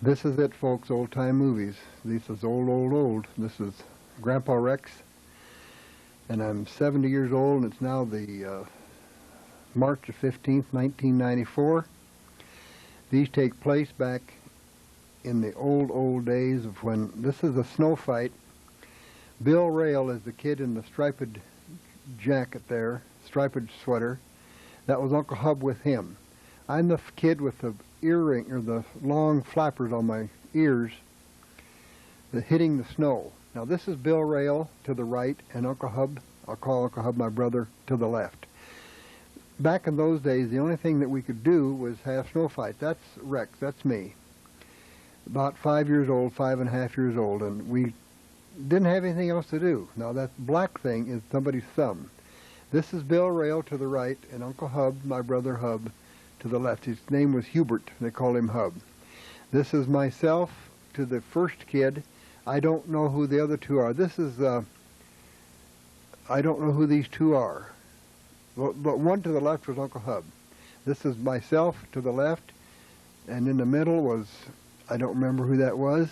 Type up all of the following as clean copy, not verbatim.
This is it, folks, old-time movies. This is old. This is Grandpa Rex, and I'm 70 years old, and it's now the March the 15th, 1994. These take place back in the old days of when, this is a snow fight. Bill Rail is the kid in the striped jacket there, striped sweater. That was Uncle Hub with him. I'm the kid with the earring, or the long flappers on my ears, hitting the snow. Now this is Bill Rail to the right, and Uncle Hub, I'll call Uncle Hub my brother, to the left. Back in those days, the only thing that we could do was have snow fights. That's Rex, that's me. About 5 years old, 5.5 years old, and we didn't have anything else to do. Now that black thing is somebody's thumb. This is Bill Rail to the right, and Uncle Hub, my brother Hub, to the left. His name was Hubert. They call him Hub. This is myself to the first kid. I don't know who the other two are. This is, I don't know who these two are. But one to the left was Uncle Hub. This is myself to the left, and in the middle was, I don't remember who that was,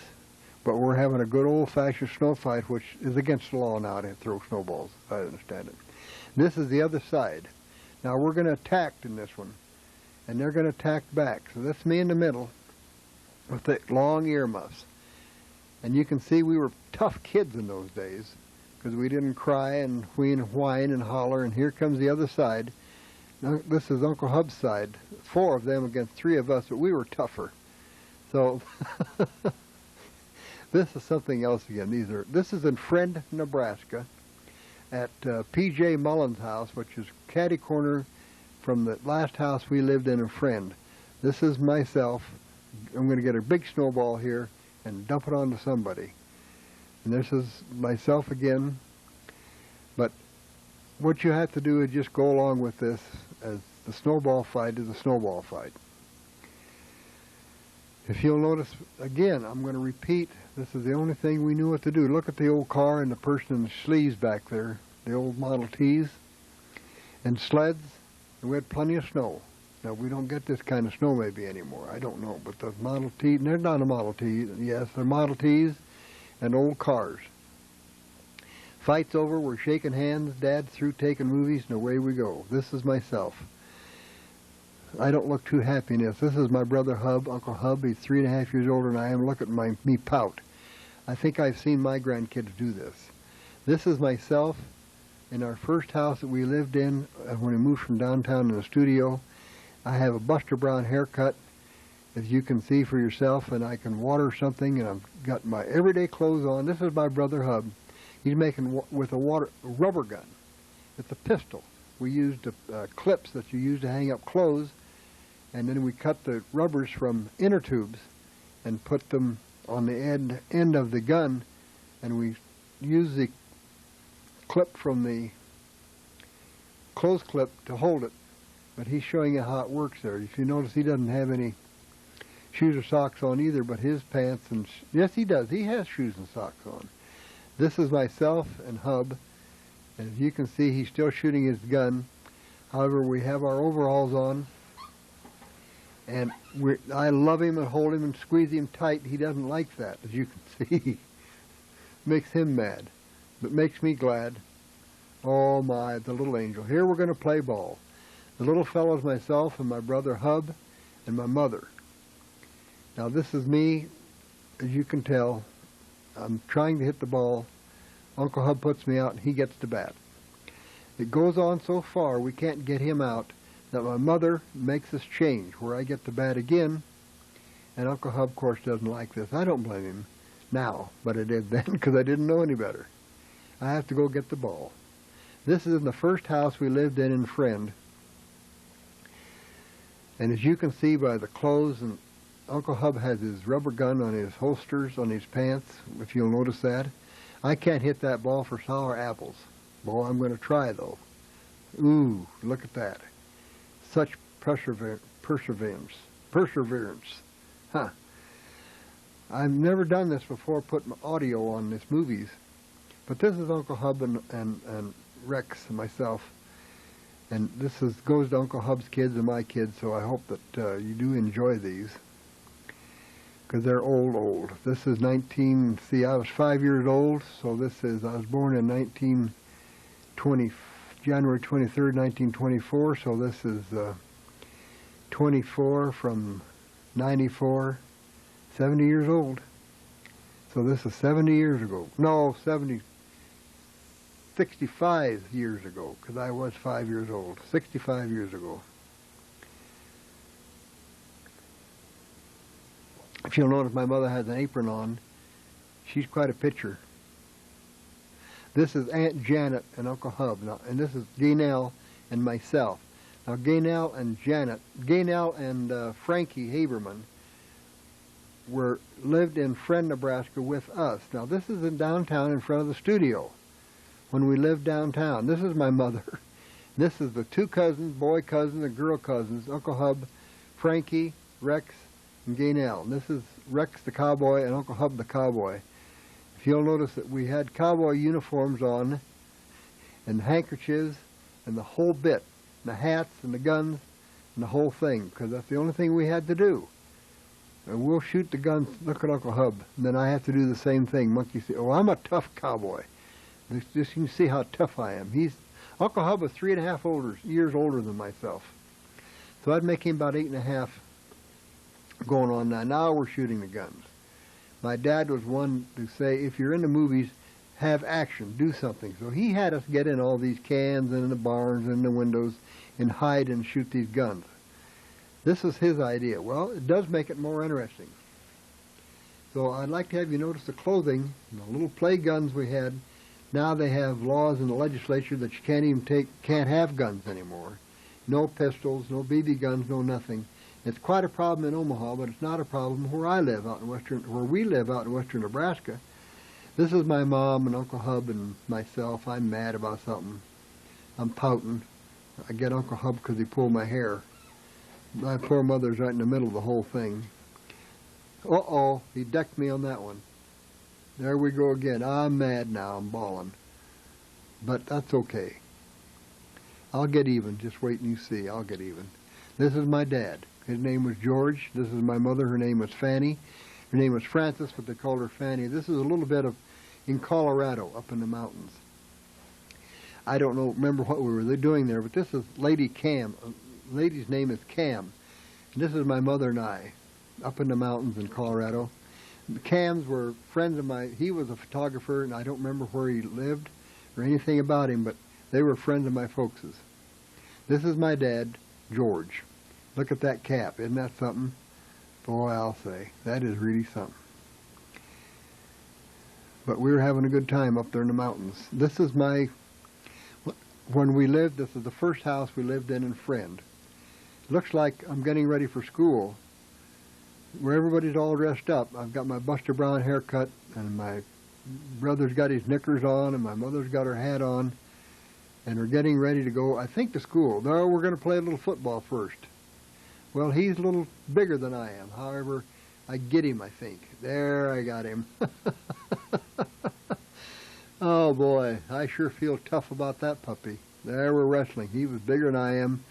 but we're having a good old-fashioned snow fight, which is against the law now to throw snowballs, if I understand it. This is the other side. Now we're going to attack in this one, and they're going to attack back. So that's me in the middle with the long earmuffs. And you can see we were tough kids in those days because we didn't cry and whine and holler. And here comes the other side. Now, this is Uncle Hub's side. 4 of them against 3 of us, but we were tougher. So this is something else again. This is in Friend, Nebraska, at P.J. Mullen's house, which is catty corner from the last house we lived in Friend. This is myself. I'm going to get a big snowball here and dump it onto somebody. And this is myself again. But what you have to do is just go along with this, as the snowball fight is a snowball fight. If you'll notice, again, I'm going to repeat, this is the only thing we knew what to do. Look at the old car and the person in the sleeves back there, the old Model Ts, and sleds, and we had plenty of snow. Now, we don't get this kind of snow maybe anymore. I don't know, but the Model T, they're not a Model T, yes, they're Model Ts and old cars. Fight's over, we're shaking hands, Dad's through taking movies, and away we go. This is myself. I don't look too happy in this. This is my brother Hub, Uncle Hub. He's 3.5 years older than I am. Look at me pout. I think I've seen my grandkids do this. This is myself in our first house that we lived in when we moved from downtown to the studio. I have a BusterBrown haircut, as you can see for yourself, and I can water something, and I've got my everyday clothes on. This is my brother Hub. He's making with a rubber gun. It's a pistol. We used clips that you use to hang up clothes, and then we cut the rubbers from inner tubes and put them on the end of the gun, and we use the clip from the clothes clip to hold it. But he's showing you how it works there. If you notice, he doesn't have any shoes or socks on either, but his pants and... yes, he does. He has shoes and socks on. This is myself and Hub, and as you can see, he's still shooting his gun. However, we have our overalls on, and I love him and hold him and squeeze him tight. He doesn't like that, as you can see. Makes him mad, but makes me glad. Oh my, the little angel. Here we're going to play ball. The little fellow's myself and my brother Hub and my mother. Now this is me, as you can tell. I'm trying to hit the ball. Uncle Hub puts me out and he gets the bat. It goes on so far we can't get him out that my mother makes us change where I get the bat again, and Uncle Hub of course doesn't like this. I don't blame him now, but I did then because I didn't know any better. I have to go get the ball. This is in the first house we lived in Friend. And as you can see by the clothes, and Uncle Hub has his rubber gun on his holsters, on his pants, if you'll notice that. I can't hit that ball for sour apples. Boy, I'm going to try, though. Ooh, look at that. Such perseverance. Huh. I've never done this before, put my audio on these movies. But this is Uncle Hub and Rex and myself. And this goes to Uncle Hub's kids and my kids, so I hope that you do enjoy these. because they're old. This is I was 5 years old, so I was born in January 23rd, 1924, so this is 24 from 94, 70 years old. So this is 70 years ago. No, 65 years ago, because I was 5 years old. 65 years ago. If you'll notice, my mother has an apron on. She's quite a picture. This is Aunt Janet and Uncle Hub, now, and this is Gaynell and myself. Now, Gaynell and Frankie Haberman lived in Friend, Nebraska with us. Now, this is in downtown in front of the studio when we lived downtown. This is my mother. This is the two cousins, boy cousins and girl cousins, Uncle Hub, Frankie, Rex, and Gaynell. And this is Rex the cowboy and Uncle Hub the cowboy. If you'll notice that we had cowboy uniforms on and handkerchiefs and the whole bit, the hats and the guns and the whole thing, because that's the only thing we had to do. And we'll shoot the guns. Look at Uncle Hub. And then I have to do the same thing. Monkey say, "Oh, I'm a tough cowboy." Just you can see how tough I am. Uncle Hub was 3.5 years older than myself. So I'd make him about 8.5 going on now. Now we're shooting the guns. My dad was one to say, if you're in the movies, have action, do something. So he had us get in all these cans and in the barns and in the windows and hide and shoot these guns. This is his idea. Well, it does make it more interesting. So I'd like to have you notice the clothing, the little play guns we had. Now they have laws in the legislature that you can't have guns anymore. No pistols, no BB guns, no nothing. It's quite a problem in Omaha, but it's not a problem where we live out in western Nebraska. This is my mom and Uncle Hub and myself. I'm mad about something. I'm pouting. I get Uncle Hub because he pulled my hair. My poor mother's right in the middle of the whole thing. Uh-oh, he decked me on that one. There we go again. I'm mad now. I'm bawling. But that's okay. I'll get even. Just wait and you see. I'll get even. This is my dad. His name was George. This is my mother. Her name was Fannie. Her name was Frances, but they called her Fannie. This is a little bit of in Colorado, up in the mountains. I don't remember what we were doing there, but this is Lady Cam. Lady's name is Cam. And this is my mother and I, up in the mountains in Colorado. The Cams were friends of mine. He was a photographer, and I don't remember where he lived or anything about him, but they were friends of my folks's. This is my dad, George. Look at that cap. Isn't that something? Boy, I'll say. That is really something. But we were having a good time up there in the mountains. This is when we lived, this is the first house we lived in Friend. Looks like I'm getting ready for school, where everybody's all dressed up. I've got my BusterBrown haircut, and my brother's got his knickers on, and my mother's got her hat on, and we're getting ready to go, I think, to school. No, we're going to play a little football first. Well, he's a little bigger than I am. However, I get him, I think. There, I got him. Oh, boy, I sure feel tough about that puppy. There, we're wrestling. He was bigger than I am.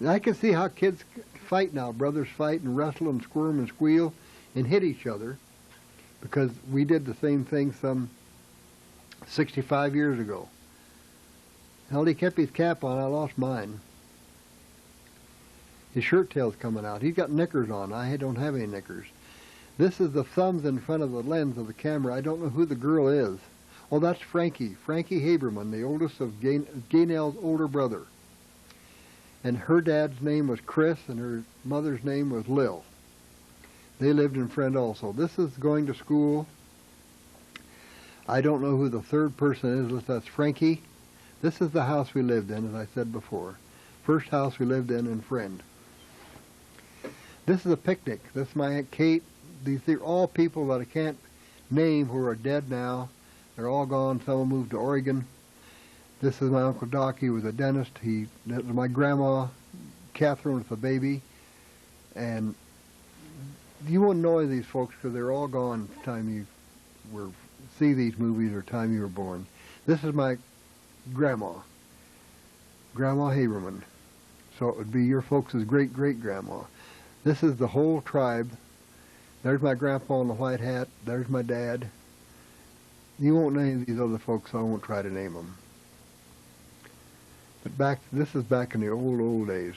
And I can see how kids fight now. Brothers fight and wrestle and squirm and squeal and hit each other, because we did the same thing some 65 years ago. Hell, he kept his cap on. I lost mine. His shirt tail's coming out. He's got knickers on. I don't have any knickers. This is the thumbs in front of the lens of the camera. I don't know who the girl is. Oh, that's Frankie. Frankie Haberman, the oldest of Gaynell's older brother. And her dad's name was Chris, and her mother's name was Lil. They lived in Friend also. This is going to school. I don't know who the third person is. That's Frankie. This is the house we lived in, as I said before. First house we lived in Friend. This is a picnic. This is my Aunt Kate. These are all people that I can't name who are dead now. They're all gone. Some have moved to Oregon. This is my Uncle Doc. He was a dentist. That was my grandma, Catherine, with a baby. And you won't know these folks because they're all gone the time you see these movies or time you were born. This is my grandma, Grandma Haberman. So it would be your folks' great-great-grandma. This is the whole tribe. There's my grandpa in the white hat. There's my dad. You won't name these other folks, so I won't try to name them. But this is back in the old days.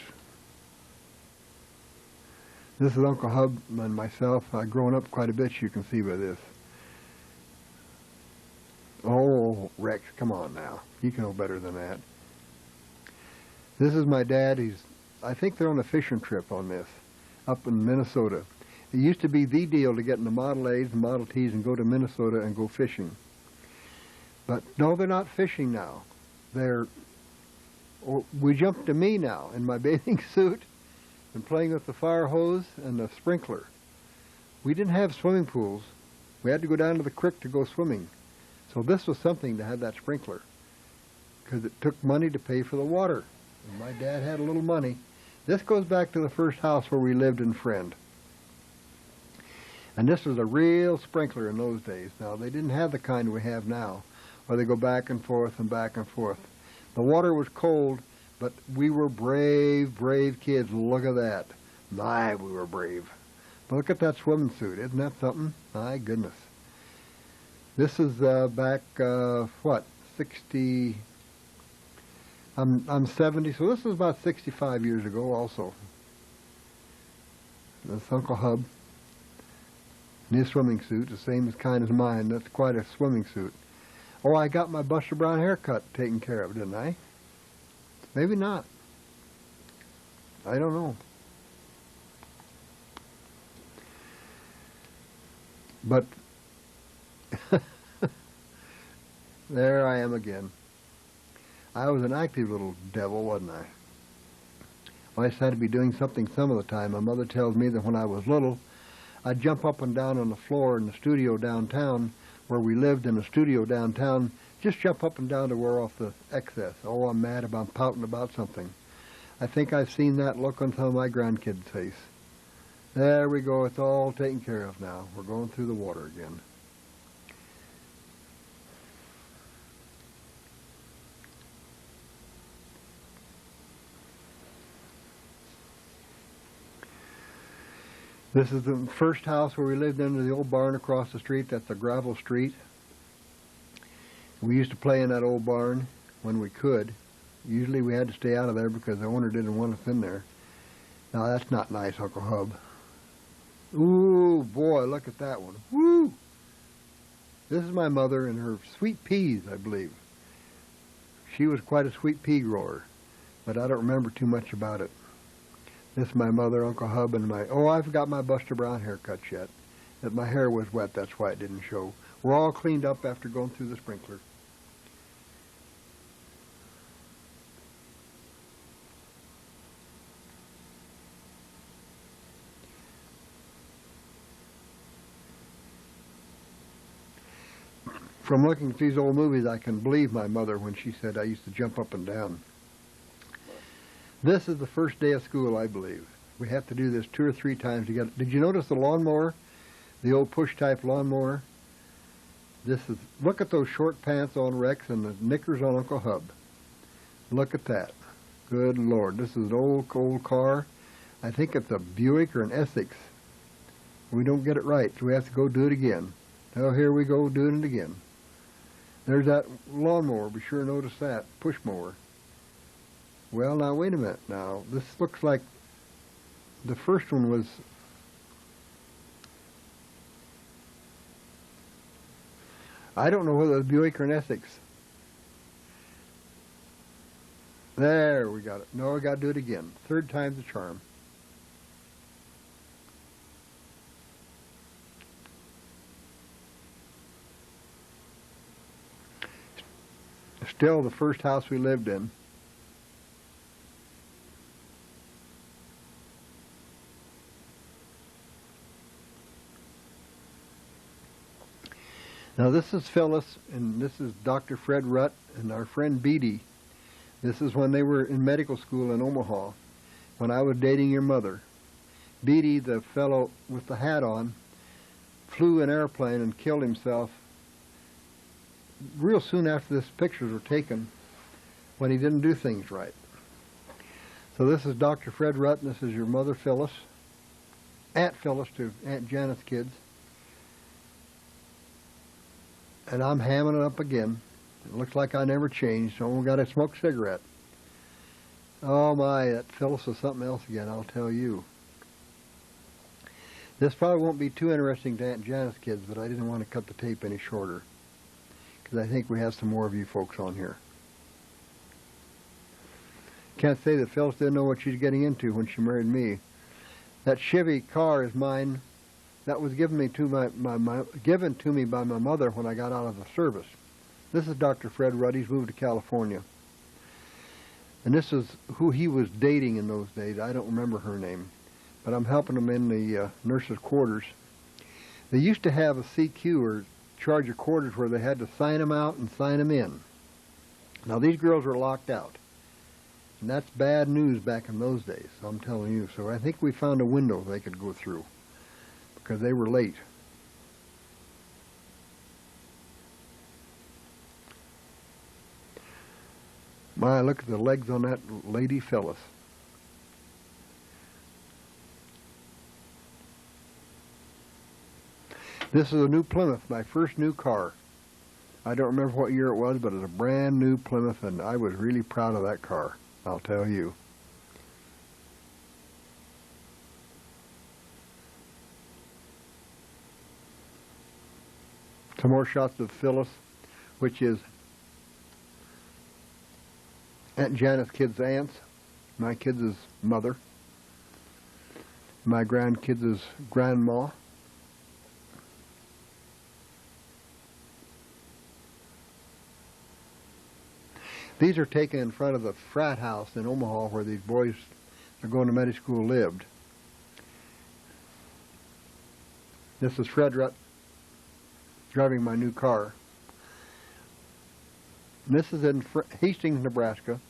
This is Uncle Hub and myself. I've grown up quite a bit, you can see by this. Oh, Rex, come on now. You can know better than that. This is my dad. I think they're on a fishing trip on this, up in Minnesota. It used to be the deal to get in the Model A's and Model T's and go to Minnesota and go fishing. But no, they're not fishing now. We jumped to me now in my bathing suit and playing with the fire hose and the sprinkler. We didn't have swimming pools. We had to go down to the creek to go swimming. So this was something to have that sprinkler, because it took money to pay for the water. And my dad had a little money. This goes back to the first house where we lived in Friend. And this was a real sprinkler in those days. Now, they didn't have the kind we have now, where they go back and forth and back and forth. The water was cold, but we were brave, brave kids. Look at that. My, we were brave. But look at that swimming suit. Isn't that something? My goodness. This is back, 60... I'm 70, so this is about 65 years ago also. That's Uncle Hub. In his swimming suit, the same kind as mine. That's quite a swimming suit. Oh, I got my BusterBrown haircut taken care of, didn't I? Maybe not. I don't know. But there I am again. I was an active little devil, wasn't I? Well, I just had to be doing something some of the time. My mother tells me that when I was little, I'd jump up and down on the floor in the studio downtown, where we lived in the studio downtown, just jump up and down to wear off the excess. Oh, I'm mad about pouting about something. I think I've seen that look on some of my grandkids' face. There we go. It's all taken care of now. We're going through the water again. This is the first house where we lived under the old barn across the street. That's a gravel street. We used to play in that old barn when we could. Usually we had to stay out of there because the owner didn't want us in there. Now that's not nice, Uncle Hub. Ooh, boy, look at that one. Woo! This is my mother and her sweet peas, I believe. She was quite a sweet pea grower, but I don't remember too much about it. This is my mother, Uncle Hub, and I've got my BusterBrown haircut yet. That my hair was wet, that's why it didn't show. We're all cleaned up after going through the sprinkler. From looking at these old movies, I can believe my mother when she said I used to jump up and down. This is the first day of school, I believe. We have to do this 2 or 3 times to get it. Did you notice the lawnmower? The old push-type lawnmower? Look at those short pants on Rex and the knickers on Uncle Hub. Look at that. Good Lord. This is an old car. I think it's a Buick or an Essex. We don't get it right, so we have to go do it again. Oh, here we go doing it again. There's that lawnmower. Be sure to notice that. Push mower. Well, now, wait a minute. Now, this looks like the first one was... I don't know whether it was Buick or an Essex. There, we got it. No, we got to do it again. 3rd time's the charm. Still the first house we lived in. Now this is Phyllis, and this is Dr. Fred Rutt, and our friend Beatty. This is when they were in medical school in Omaha, when I was dating your mother. Beatty, the fellow with the hat on, flew an airplane and killed himself real soon after these pictures were taken, when he didn't do things right. So this is Dr. Fred Rutt, and this is your mother Phyllis. Aunt Phyllis to Aunt Janet's kids. And I'm hamming it up again. It looks like I never changed, so I got to smoke a cigarette. Oh my, that Phyllis is something else again, I'll tell you. This probably won't be too interesting to Aunt Janet's kids, but I didn't want to cut the tape any shorter, because I think we have some more of you folks on here. Can't say that Phyllis didn't know what she's getting into when she married me. That Chevy car is mine. That was given to me by my mother when I got out of the service. This is Dr. Fred Rutt. He's moved to California. And this is who he was dating in those days. I don't remember her name. But I'm helping him in the nurses' quarters. They used to have a CQ, or charge of quarters, where they had to sign them out and sign them in. Now, these girls were locked out. And that's bad news back in those days, I'm telling you. So I think we found a window they could go through, because they were late. My, look at the legs on that lady Phyllis. This is a new Plymouth, my first new car. I don't remember what year it was, but it's a brand new Plymouth, and I was really proud of that car, I'll tell you. Some more shots of Phyllis, which is Aunt Janet's kids' aunts, my kids' mother, my grandkids' grandma. These are taken in front of the frat house in Omaha where these boys that are going to medical school lived. This is Fred Rutt driving my new car. And this is in Hastings, Nebraska,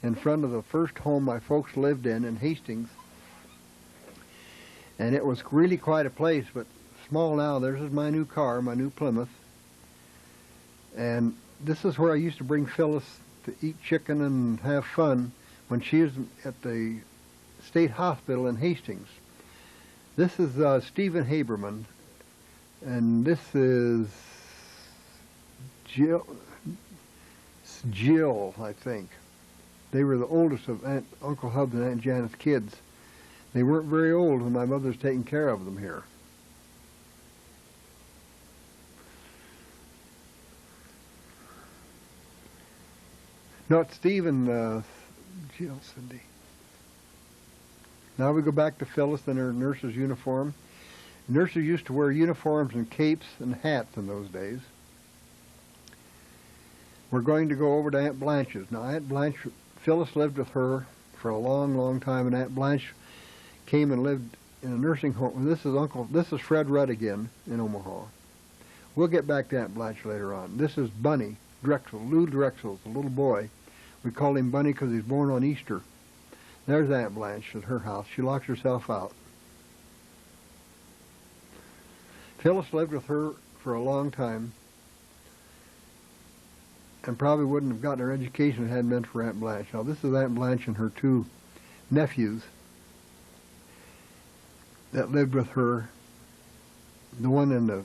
in front of the first home my folks lived in Hastings. And it was really quite a place, but small now. This is my new car, my new Plymouth. And this is where I used to bring Phyllis to eat chicken and have fun when she was at the state hospital in Hastings. This is Stephen Haberman, and this is Jill, I think. They were the oldest of Uncle Hub's and Aunt Janet's kids. They weren't very old when my mother was taking care of them here. No, it's Steve and Jill, Cindy. Now we go back to Phyllis in her nurse's uniform. Nurses used to wear uniforms and capes and hats in those days. We're going to go over to Aunt Blanche's. Now, Aunt Blanche, Phyllis lived with her for a long, long time, and Aunt Blanche came and lived in a nursing home. This is Fred Rutt again in Omaha. We'll get back to Aunt Blanche later on. This is Bunny Drexel, Lou Drexel, the little boy. We call him Bunny because he's born on Easter. There's Aunt Blanche at her house. She locks herself out. Phyllis lived with her for a long time and probably wouldn't have gotten her education if it hadn't been for Aunt Blanche. Now, this is Aunt Blanche and her two nephews that lived with her. The one in the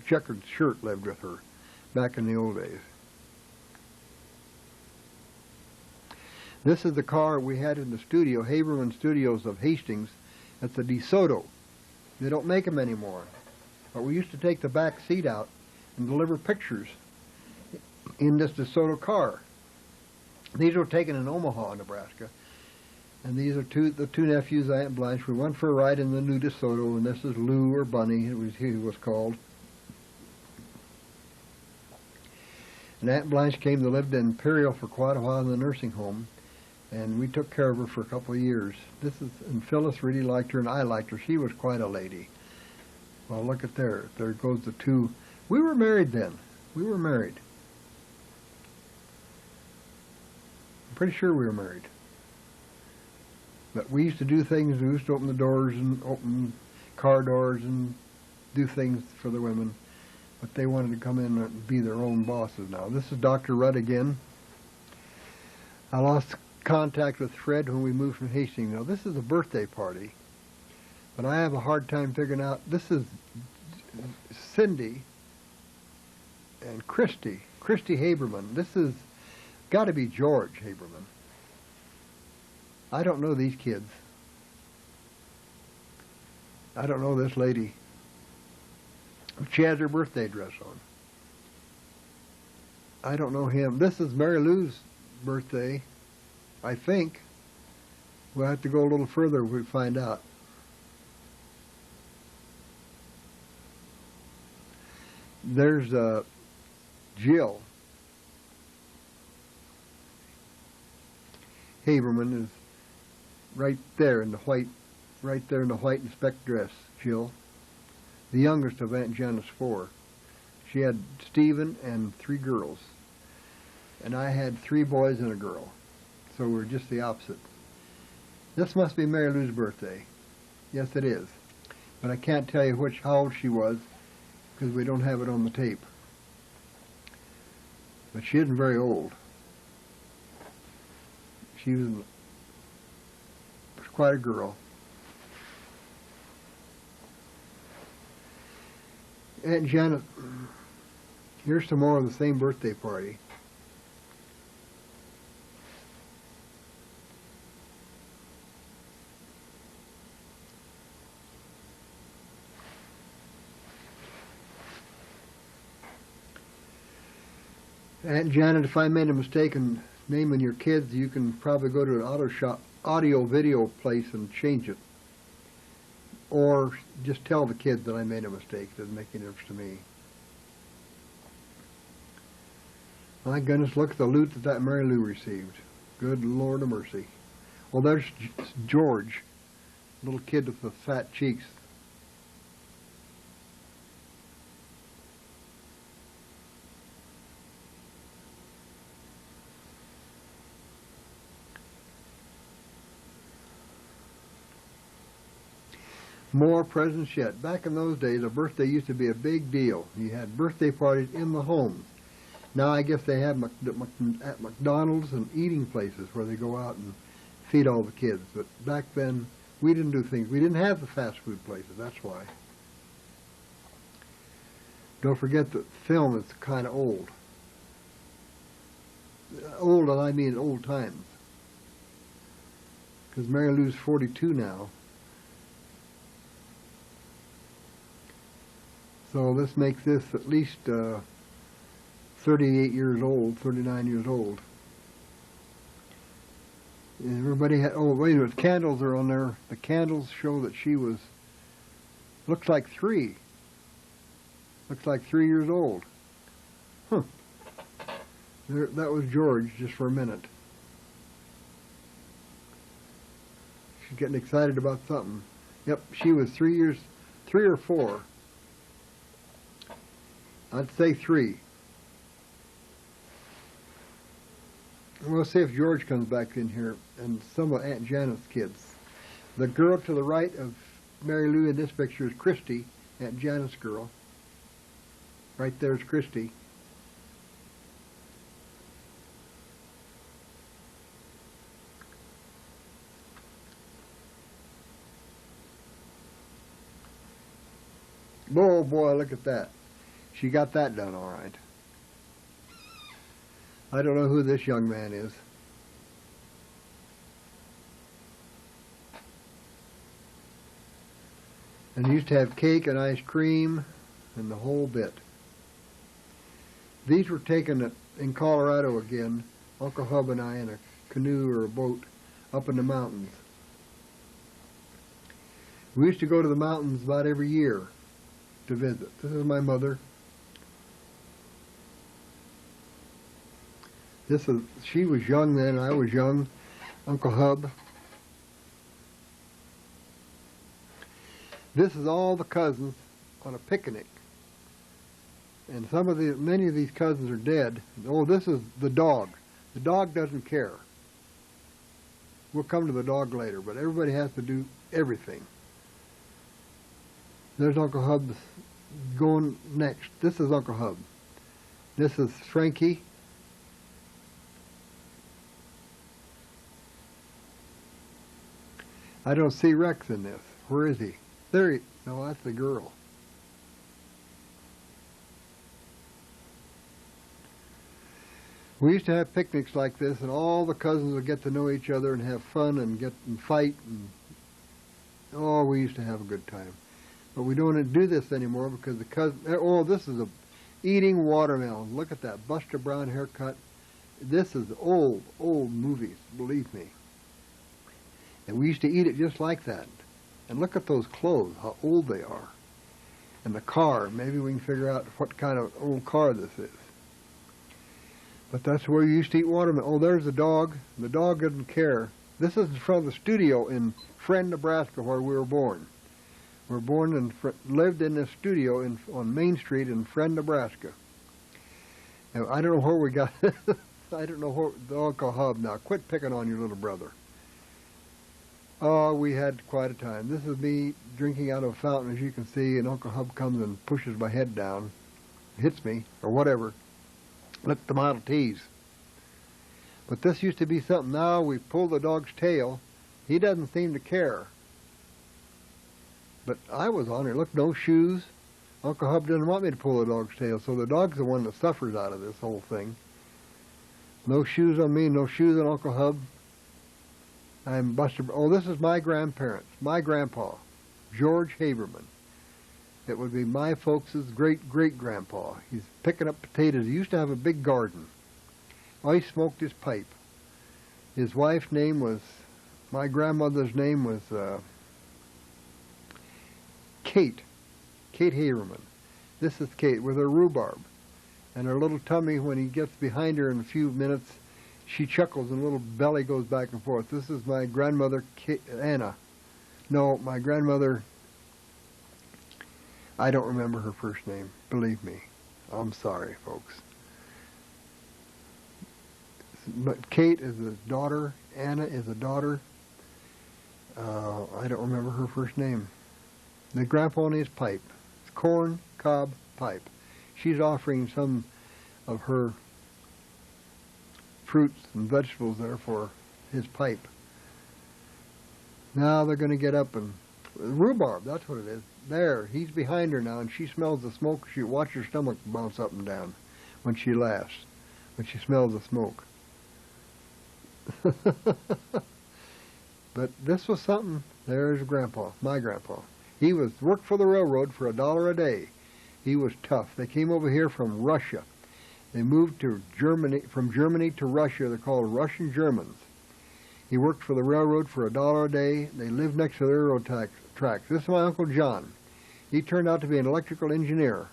checkered shirt lived with her back in the old days. This is the car we had in the studio, Haberman Studios of Hastings, at the DeSoto. They don't make them anymore. But we used to take the back seat out and deliver pictures in this DeSoto car. These were taken in Omaha, Nebraska. And these are the two nephews, Aunt Blanche. We went for a ride in the new DeSoto, and this is Lou, or Bunny, he was called. And Aunt Blanche came to live in Imperial for quite a while in the nursing home, and we took care of her for a couple of years. And Phyllis really liked her, and I liked her. She was quite a lady. Well, look at there. There goes the two. We were married then. We were married. I'm pretty sure we were married. But we used to do things. We used to open the doors and open car doors and do things for the women. But they wanted to come in and be their own bosses now. This is Dr. Rutt again. I lost contact with Fred when we moved from Hastings. Now, this is a birthday party. But I have a hard time figuring out, this is Cindy and Christy Haberman. This is got to be George Haberman. I don't know these kids. I don't know this lady. She has her birthday dress on. I don't know him. This is Mary Lou's birthday, I think. We'll have to go a little further if we find out. There's Jill Haberman is right there in the white and speck dress, Jill. The youngest of Aunt Janice's 4. She had Stephen and 3 girls. And I had 3 boys and a girl. So we're just the opposite. This must be Mary Lou's birthday. Yes, it is. But I can't tell you how old she was because we don't have it on the tape. But she isn't very old. She was quite a girl. Aunt Janet, here's some more of the same birthday party. Aunt Janet, if I made a mistake in naming your kids, you can probably go to an audio video place and change it. Or just tell the kids that I made a mistake. It doesn't make any difference to me. My goodness, look at the loot that Mary Lou received. Good Lord of mercy. Well, there's George, little kid with the fat cheeks. More presents yet. Back in those days, a birthday used to be a big deal. You had birthday parties in the homes. Now I guess they have at McDonald's and eating places where they go out and feed all the kids. But back then, we didn't do things. We didn't have the fast food places. That's why. Don't forget that film is kind of old. Old, and I mean old times. Because Mary Lou's 42 now. So this makes this at least 38 years old, 39 years old. And everybody had, oh wait a minute, candles are on there. The candles show that she was, looks like 3. Looks like 3 years old. Huh. There, that was George just for a minute. She's getting excited about something. Yep, she was 3 or 4. I'd say 3. We'll see if George comes back in here and some of Aunt Janet's kids. The girl to the right of Mary Lou in this picture is Christy, Aunt Janet's girl. Right there's Christy. Oh boy, look at that. She got that done all right. I don't know who this young man is. And he used to have cake and ice cream and the whole bit. These were taken in Colorado again, Uncle Hub and I in a canoe or a boat up in the mountains. We used to go to the mountains about every year to visit. This is my mother. She was young then, I was young. Uncle Hub. This is all the cousins on a picnic. And many of these cousins are dead. Oh, this is the dog. The dog doesn't care. We'll come to the dog later, but everybody has to do everything. There's Uncle Hub going next. This is Uncle Hub. This is Frankie. I don't see Rex in this. Where is he? No, that's the girl. We used to have picnics like this, and all the cousins would get to know each other and have fun and get and fight, and oh, we used to have a good time. But we don't do this anymore because the cousin. Oh, this is eating watermelon. Look at that BusterBrown haircut. This is old movies, believe me. And we used to eat it just like that. And look at those clothes, how old they are. And the car, maybe we can figure out what kind of old car this is. But that's where you used to eat watermelon. Oh, there's the dog. The dog doesn't care. This is from the studio in Friend, Nebraska, where we were born. We were born and lived in this studio on Main Street in Friend, Nebraska. Now, I don't know where we got I don't know where the Uncle Hub now. Quit picking on your little brother. Oh, we had quite a time. This is me drinking out of a fountain, as you can see, and Uncle Hub comes and pushes my head down, hits me, or whatever. Look at the Model Ts. But this used to be something. Now we pull the dog's tail. He doesn't seem to care. But I was on it. Look, no shoes. Uncle Hub doesn't want me to pull the dog's tail, so the dog's the one that suffers out of this whole thing. No shoes on me, no shoes on Uncle Hub. I'm Buster. Oh, this is my grandparents, my grandpa, George Haberman. It would be my folks' great-great-grandpa. He's picking up potatoes. He used to have a big garden. Oh, he smoked his pipe. His wife's name was, my grandmother's name was Kate Haberman. This is Kate with her rhubarb. And her little tummy, when he gets behind her in a few minutes, she chuckles and a little belly goes back and forth. This is my grandmother, Anna. No, my grandmother, I don't remember her first name. Believe me. I'm sorry, folks. But Kate is a daughter. Anna is a daughter. I don't remember her first name. The grandpa on his pipe. It's corn cob pipe. She's offering some of her fruits and vegetables there for his pipe. Now they're going to get up and rhubarb, that's what it is. There, he's behind her now, and she smells the smoke. She watch her stomach bounce up and down when she laughs, when she smells the smoke. But this was something. There's Grandpa, my grandpa. He worked for the railroad for $1 a day. He was tough. They came over here from Russia. They moved to Germany, from Germany to Russia. They're called Russian Germans. He worked for the railroad for $1 a day. They lived next to the railroad tracks. This is my Uncle John. He turned out to be an electrical engineer.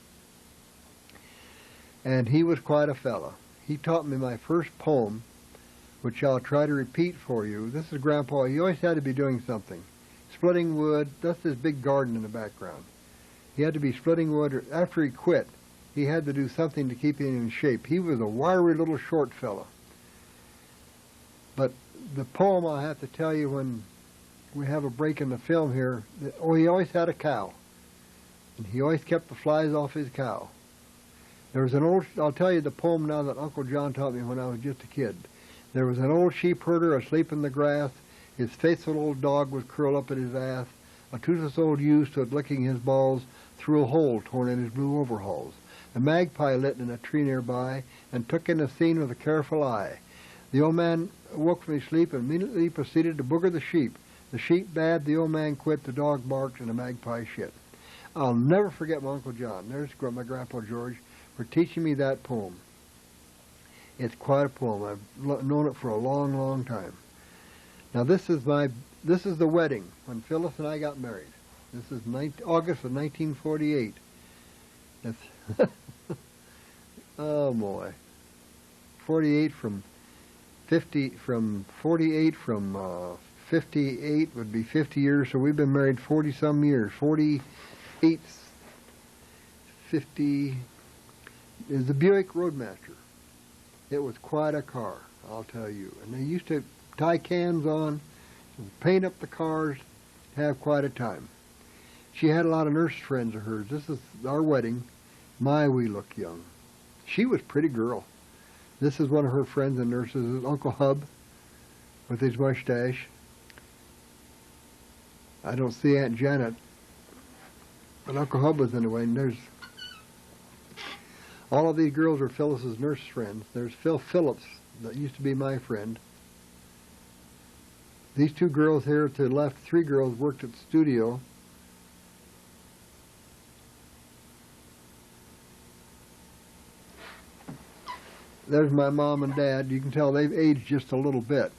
And he was quite a fella. He taught me my first poem, which I'll try to repeat for you. This is Grandpa. He always had to be doing something. Splitting wood. That's his big garden in the background. He had to be splitting wood. After he quit, he had to do something to keep him in shape. He was a wiry little short fella. But the poem I'll have to tell you when we have a break in the film here, he always had a cow. And he always kept the flies off his cow. There was I'll tell you the poem now that Uncle John taught me when I was just a kid. There was an old sheep herder asleep in the grass. His faithful old dog was curled up at his ass. A toothless old ewe stood licking his balls through a hole torn in his blue overalls. A magpie lit in a tree nearby and took in the scene with a careful eye. The old man awoke from his sleep and immediately proceeded to booger the sheep. The sheep bad, the old man quit, the dog barked, and the magpie shit. I'll never forget my Uncle John. There's my Grandpa George for teaching me that poem. It's quite a poem. I've known it for a long, long time. Now this is the wedding when Phyllis and I got married. This is August of 1948. Oh boy. 58 from 58 would be 50 years, so we've been married 40-some years. 48, 50 is the Buick Roadmaster. It was quite a car, I'll tell you. And they used to tie cans on, paint up the cars, have quite a time. She had a lot of nurse friends of hers. This is our wedding. My, we look young. She was a pretty girl. This is one of her friends and nurses, Uncle Hub, with his mustache. I don't see Aunt Janet. And Uncle Hub was anyway, and there's all of these girls are Phyllis's nurse friends. There's Phil Phillips, that used to be my friend. These two girls here to the left, three girls, worked at the studio. There's my mom and dad. You can tell they've aged just a little bit.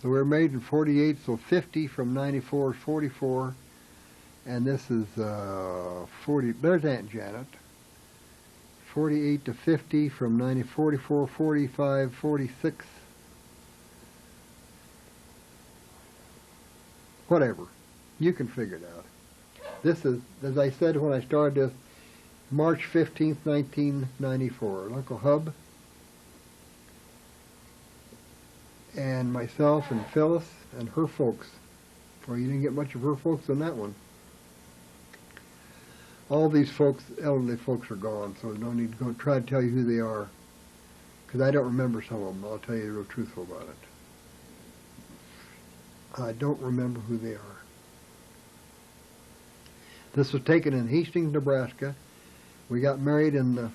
So we were made in 48, so 50 from 94 is 44. And this is 40. There's Aunt Janet. 48 to 50 from 90, 44, 45, 46. Whatever. You can figure it out. This is, as I said when I started this, March 15th, 1994. Uncle Hub and myself and Phyllis and her folks. Well, you didn't get much of her folks on that one. All these folks, elderly folks, are gone, so no need to go try to tell you who they are, because I don't remember some of them. I'll tell you the real truthful about it. I don't remember who they are. This was taken in Hastings, Nebraska. We got married in the,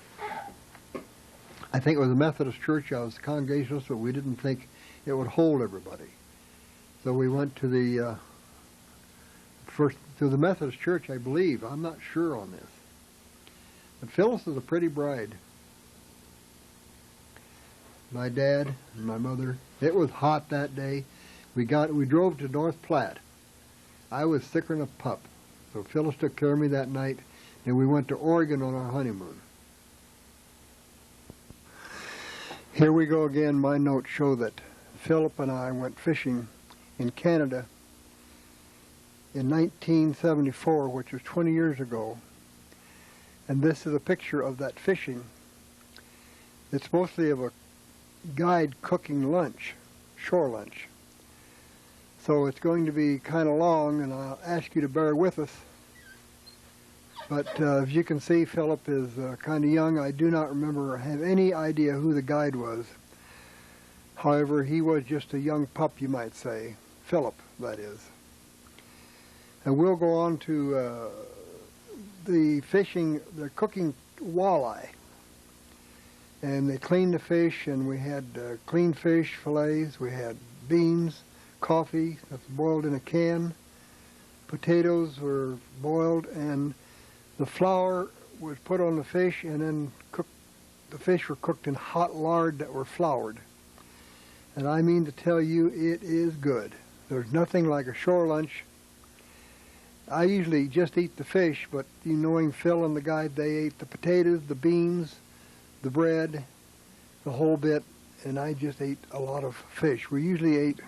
I think it was a Methodist church. I was a Congregationalist, but we didn't think it would hold everybody. So we went to the to the Methodist church, I believe. I'm not sure on this. But Phyllis is a pretty bride. My dad and my mother. It was hot that day. We drove to North Platte. I was sicker than a pup. So Phyllis took care of me that night, and we went to Oregon on our honeymoon. Here we go again. My notes show that Philip and I went fishing in Canada in 1974, which was 20 years ago. And this is a picture of that fishing. It's mostly of a guide cooking lunch, shore lunch. So it's going to be kind of long, and I'll ask you to bear with us. But as you can see, Philip is kind of young. I do not remember or have any idea who the guide was. However, he was just a young pup, you might say. Philip, that is. And we'll go on to the fishing, the cooking walleye. And they cleaned the fish, and we had clean fish fillets. We had beans, coffee that's boiled in a can. Potatoes were boiled, and the flour was put on the fish, and then the fish were cooked in hot lard that were floured. And I mean to tell you, it is good. There's nothing like a shore lunch. I usually just eat the fish, but knowing Phil and the guide, they ate the potatoes, the beans, the bread, the whole bit, and I just ate a lot of fish. We usually ate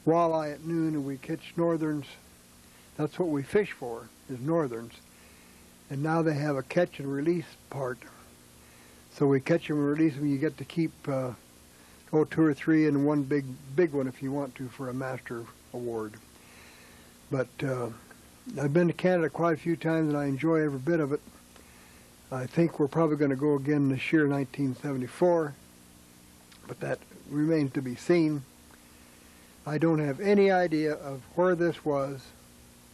walleye at noon, and we catch northerns. That's what we fish for, is northerns. And now they have a catch and release part. So we catch them and release them. You get to keep 2 or 3 and one big one if you want to for a master award. But I've been to Canada quite a few times, and I enjoy every bit of it. I think we're probably going to go again this year, 1974, but that remains to be seen. I don't have any idea of where this was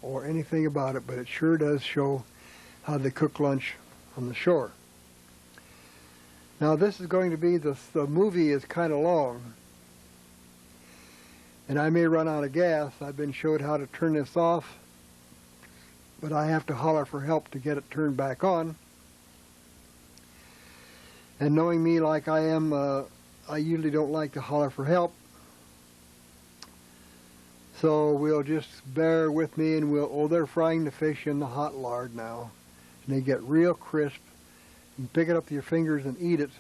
or anything about it, but it sure does show how they cook lunch on the shore. Now this is going to be, the movie is kind of long, and I may run out of gas. I've been showed how to turn this off, but I have to holler for help to get it turned back on. And knowing me like I am, I usually don't like to holler for help. So we'll just bear with me, and they're frying the fish in the hot lard now. And they get real crisp. You pick it up with your fingers and eat it.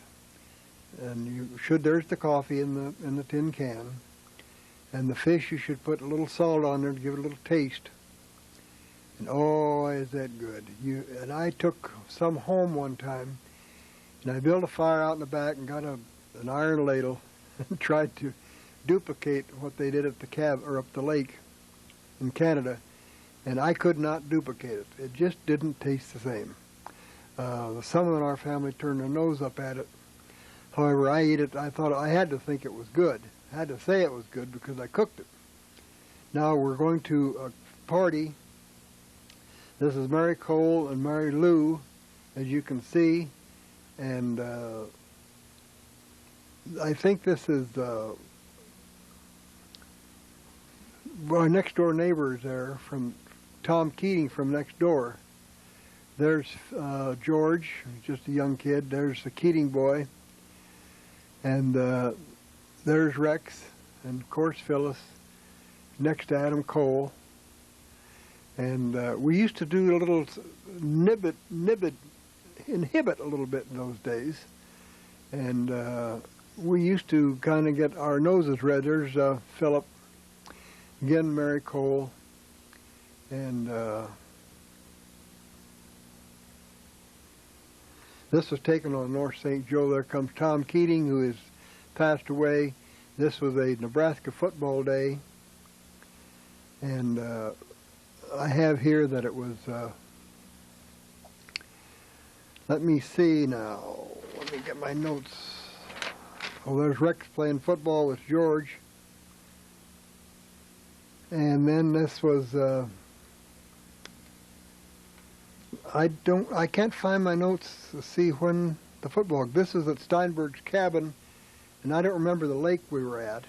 And there's the coffee in the tin can. And the fish, you should put a little salt on there to give it a little taste. And oh, is that good. And I took some home one time, and I built a fire out in the back and got an iron ladle and tried to duplicate what they did at up the lake in Canada, and I could not duplicate it. It just didn't taste the same. Someone in our family turned their nose up at it. However, I ate it. I thought I had to think it was good. I had to say it was good because I cooked it. Now we're going to a party This is Mary Cole and Mary Lou, as you can see, and I think this is our next door neighbors there, from Tom Keating from next door. There's George, just a young kid. There's the Keating boy, and there's Rex, and of course Phyllis, next to Adam Cole. And we used to do a little inhibit a little bit in those days. And we used to kind of get our noses red. There's Philip, again Mary Cole, and this was taken on North St. Joe. There comes Tom Keating, who has passed away. This was a Nebraska football day. And I have here that it was, let me see now, let me get my notes. Oh, there's Rex playing football with George. And then this was, I can't find my notes to see when the football, this is at Steinberg's cabin, and I don't remember the lake we were at.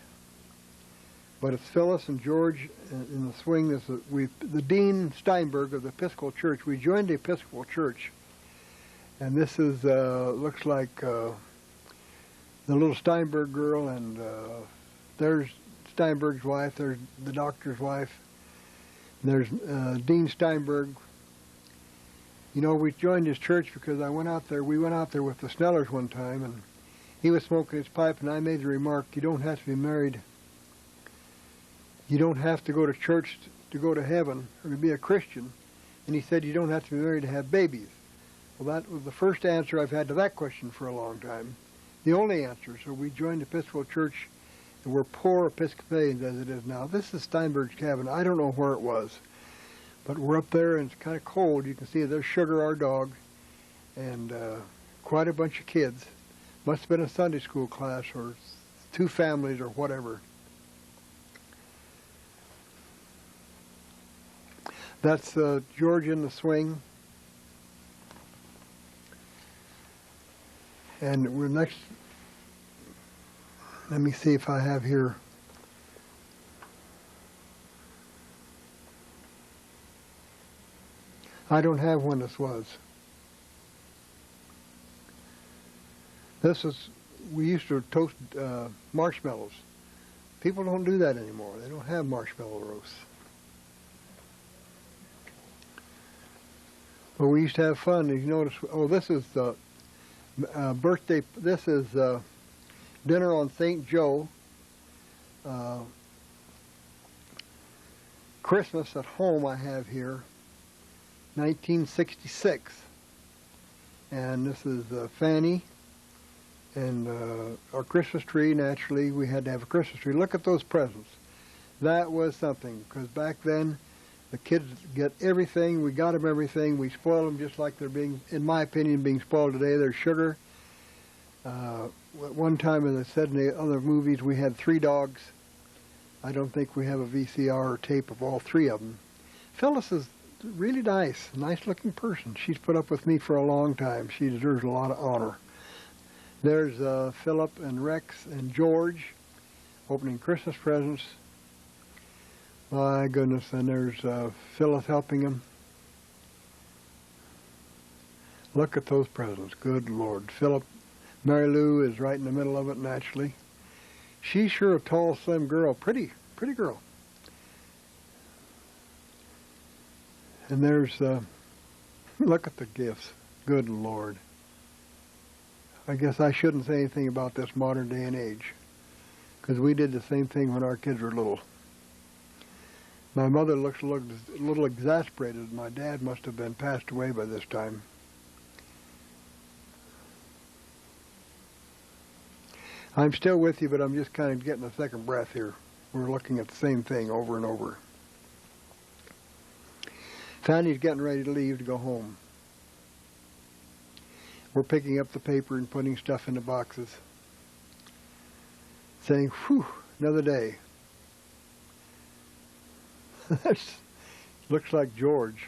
But it's Phyllis and George in the swing. This is, the Dean Steinberg of the Episcopal Church. We joined the Episcopal Church, and this is looks like the little Steinberg girl, and there's Steinberg's wife. There's the doctor's wife. There's Dean Steinberg. You know, we joined his church because I went out there. We went out there with the Snellers one time, and he was smoking his pipe, and I made the remark, "You don't have to be married. You don't have to go to church to go to heaven or to be a Christian." And he said, "You don't have to be married to have babies." Well, that was the first answer I've had to that question for a long time. The only answer. So we joined the Episcopal Church, and we're poor Episcopalians as it is now. This is Steinberg's cabin. I don't know where it was, but we're up there, and it's kind of cold. You can see there's Sugar, our dog, and quite a bunch of kids. Must have been a Sunday school class or two families or whatever. That's George in the swing. And we're next, let me see if I have here. I don't have when this was. This is, we used to toast marshmallows. People don't do that anymore. They don't have marshmallow roasts. But we used to have fun. You notice, oh, this is the birthday, this is dinner on St.Joe. Christmas at home I have here, 1966. And this is Fannie. And our Christmas tree, naturally, we had to have a Christmas tree. Look at those presents. That was something, because back then, the kids get everything. We got them everything. We spoil them just like they're being, in my opinion, being spoiled today. They're sugar. One time, as I said in the other movies, we had 3 dogs. I don't think we have a VCR or tape of all 3 of them. Phyllis is really nice-looking person. She's put up with me for a long time. She deserves a lot of honor. There's Philip and Rex and George opening Christmas presents. My goodness, and there's Phyllis helping him. Look at those presents. Good Lord. Philip, Mary Lou is right in the middle of it, naturally. She's sure a tall, slim girl. Pretty girl. And there's, look at the gifts. Good Lord. I guess I shouldn't say anything about this modern day and age, because we did the same thing when our kids were little. My mother looks a little exasperated. My dad must have been passed away by this time. I'm still with you, but I'm just kind of getting a second breath here. We're looking at the same thing over and over. Fannie's getting ready to leave to go home. We're picking up the paper and putting stuff in the boxes, saying, "Whew, another day." That looks like George.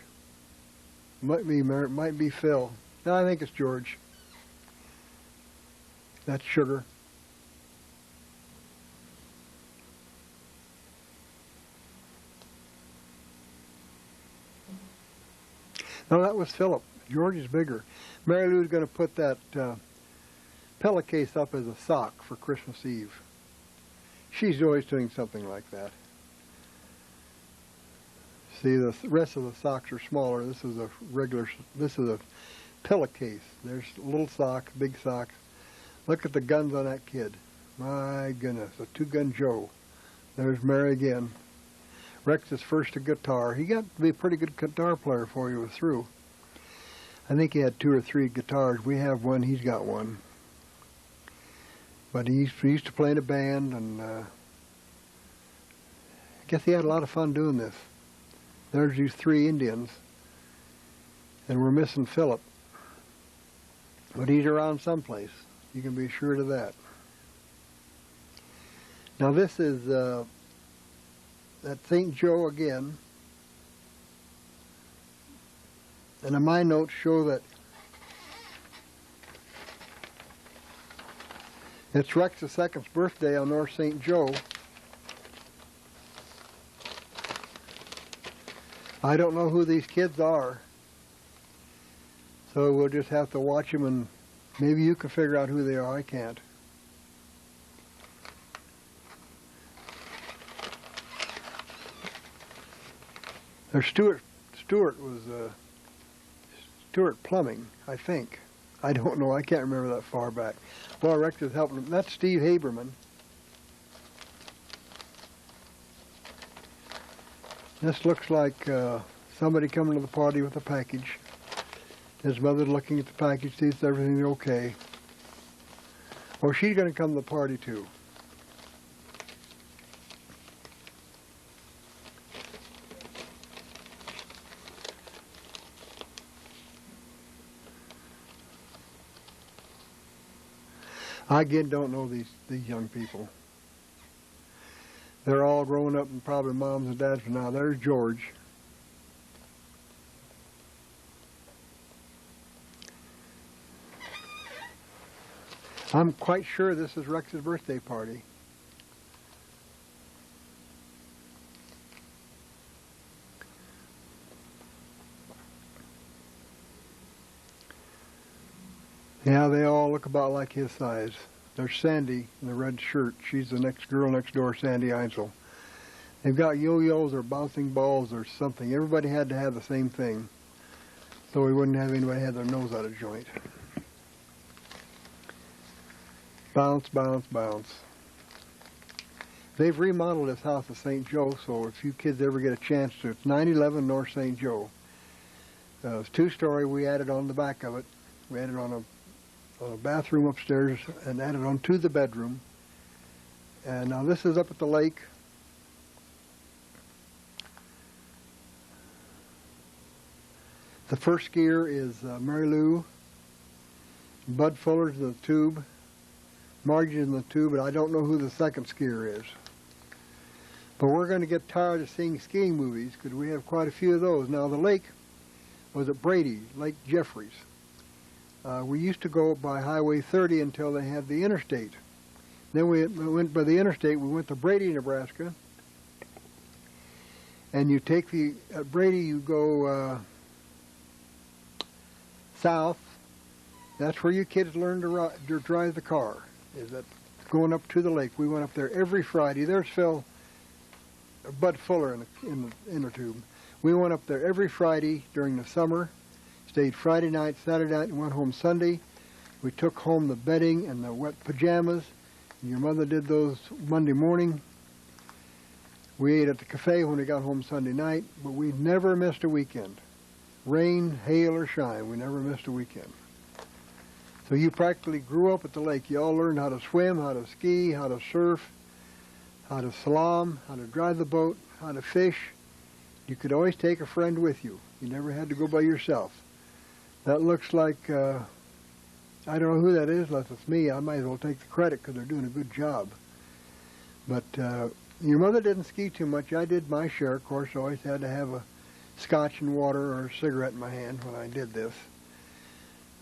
Might be Phil. No, I think it's George. That's Sugar. No, that was Philip. George is bigger. Mary Lou's going to put that pillowcase up as a sock for Christmas Eve. She's always doing something like that. See, the rest of the socks are smaller. This is a pillowcase. There's little socks, big socks. Look at the guns on that kid. My goodness, a two-gun Joe. There's Mary again. Rex is first to guitar. He got to be a pretty good guitar player before he was through. I think he had 2 or 3 guitars. We have one. He's got one. But he used to play in a band, and I guess he had a lot of fun doing this. There's these 3 Indians, and we're missing Philip. But he's around someplace. You can be sure of that. Now this is that St. Joe again. And my notes show that it's Rex's second's birthday on North St. Joe. I don't know who these kids are, so we'll just have to watch them, and maybe you can figure out who they are. I can't. There's Stuart was Stuart Plumbing, I think. I don't know. I can't remember that far back. Boy, Rex is helping him. That's Steve Haberman. This looks like somebody coming to the party with a package. His mother's looking at the package, sees if everything's okay. Oh, she's going to come to the party too. I again don't know these young people. They're all grown up and probably moms and dads now. There's George. I'm quite sure this is Rex's birthday party. Yeah, they all look about like his size. There's Sandy in the red shirt. She's the next girl next door, Sandy Einsel. They've got yo-yos or bouncing balls or something. Everybody had to have the same thing, so we wouldn't have anybody have their nose out of joint. Bounce, bounce, bounce. They've remodeled this house at St. Joe, so if you kids ever get a chance to, it's 911 North St. Joe. It's 2-story. We added on the back of it. We added on a bathroom upstairs and added on to the bedroom. And now this is up at the lake. The first skier is Mary Lou. Bud Fuller's in the tube. Margie's in the tube, but I don't know who the second skier is. But we're going to get tired of seeing skiing movies because we have quite a few of those. Now the lake was at Brady, Lake Jeffries. We used to go by Highway 30 until they had the interstate. Then we went by the interstate. We went to Brady, Nebraska. And you take at Brady, you go south. That's where you kids learn to drive the car, is that going up to the lake. We went up there every Friday. There's Bud Fuller in the inner tube. We went up there every Friday during the summer. Stayed Friday night, Saturday night, and went home Sunday. We took home the bedding and the wet pajamas. And your mother did those Monday morning. We ate at the cafe when we got home Sunday night, but we never missed a weekend. Rain, hail, or shine, we never missed a weekend. So you practically grew up at the lake. You all learned how to swim, how to ski, how to surf, how to slalom, how to drive the boat, how to fish. You could always take a friend with you. You never had to go by yourself. That looks like, I don't know who that is, unless it's me. I might as well take the credit because they're doing a good job. But your mother didn't ski too much. I did my share, of course. I always had to have a scotch and water or a cigarette in my hand when I did this.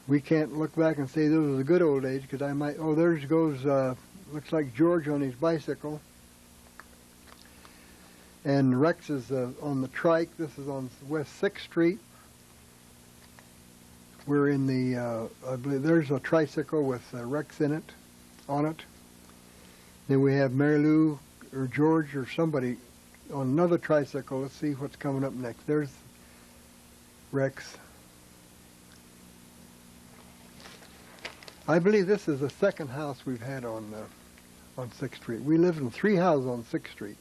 We can't look back and say those were the good old days because I might, oh, there goes, looks like George on his bicycle. And Rex is on the trike. This is on West 6th Street. We're in the, I believe there's a tricycle with Rex in it, on it. Then we have Mary Lou or George or somebody on another tricycle. Let's see what's coming up next. There's Rex. I believe this is the second house we've had on 6th Street. We lived in 3 houses on 6th Street.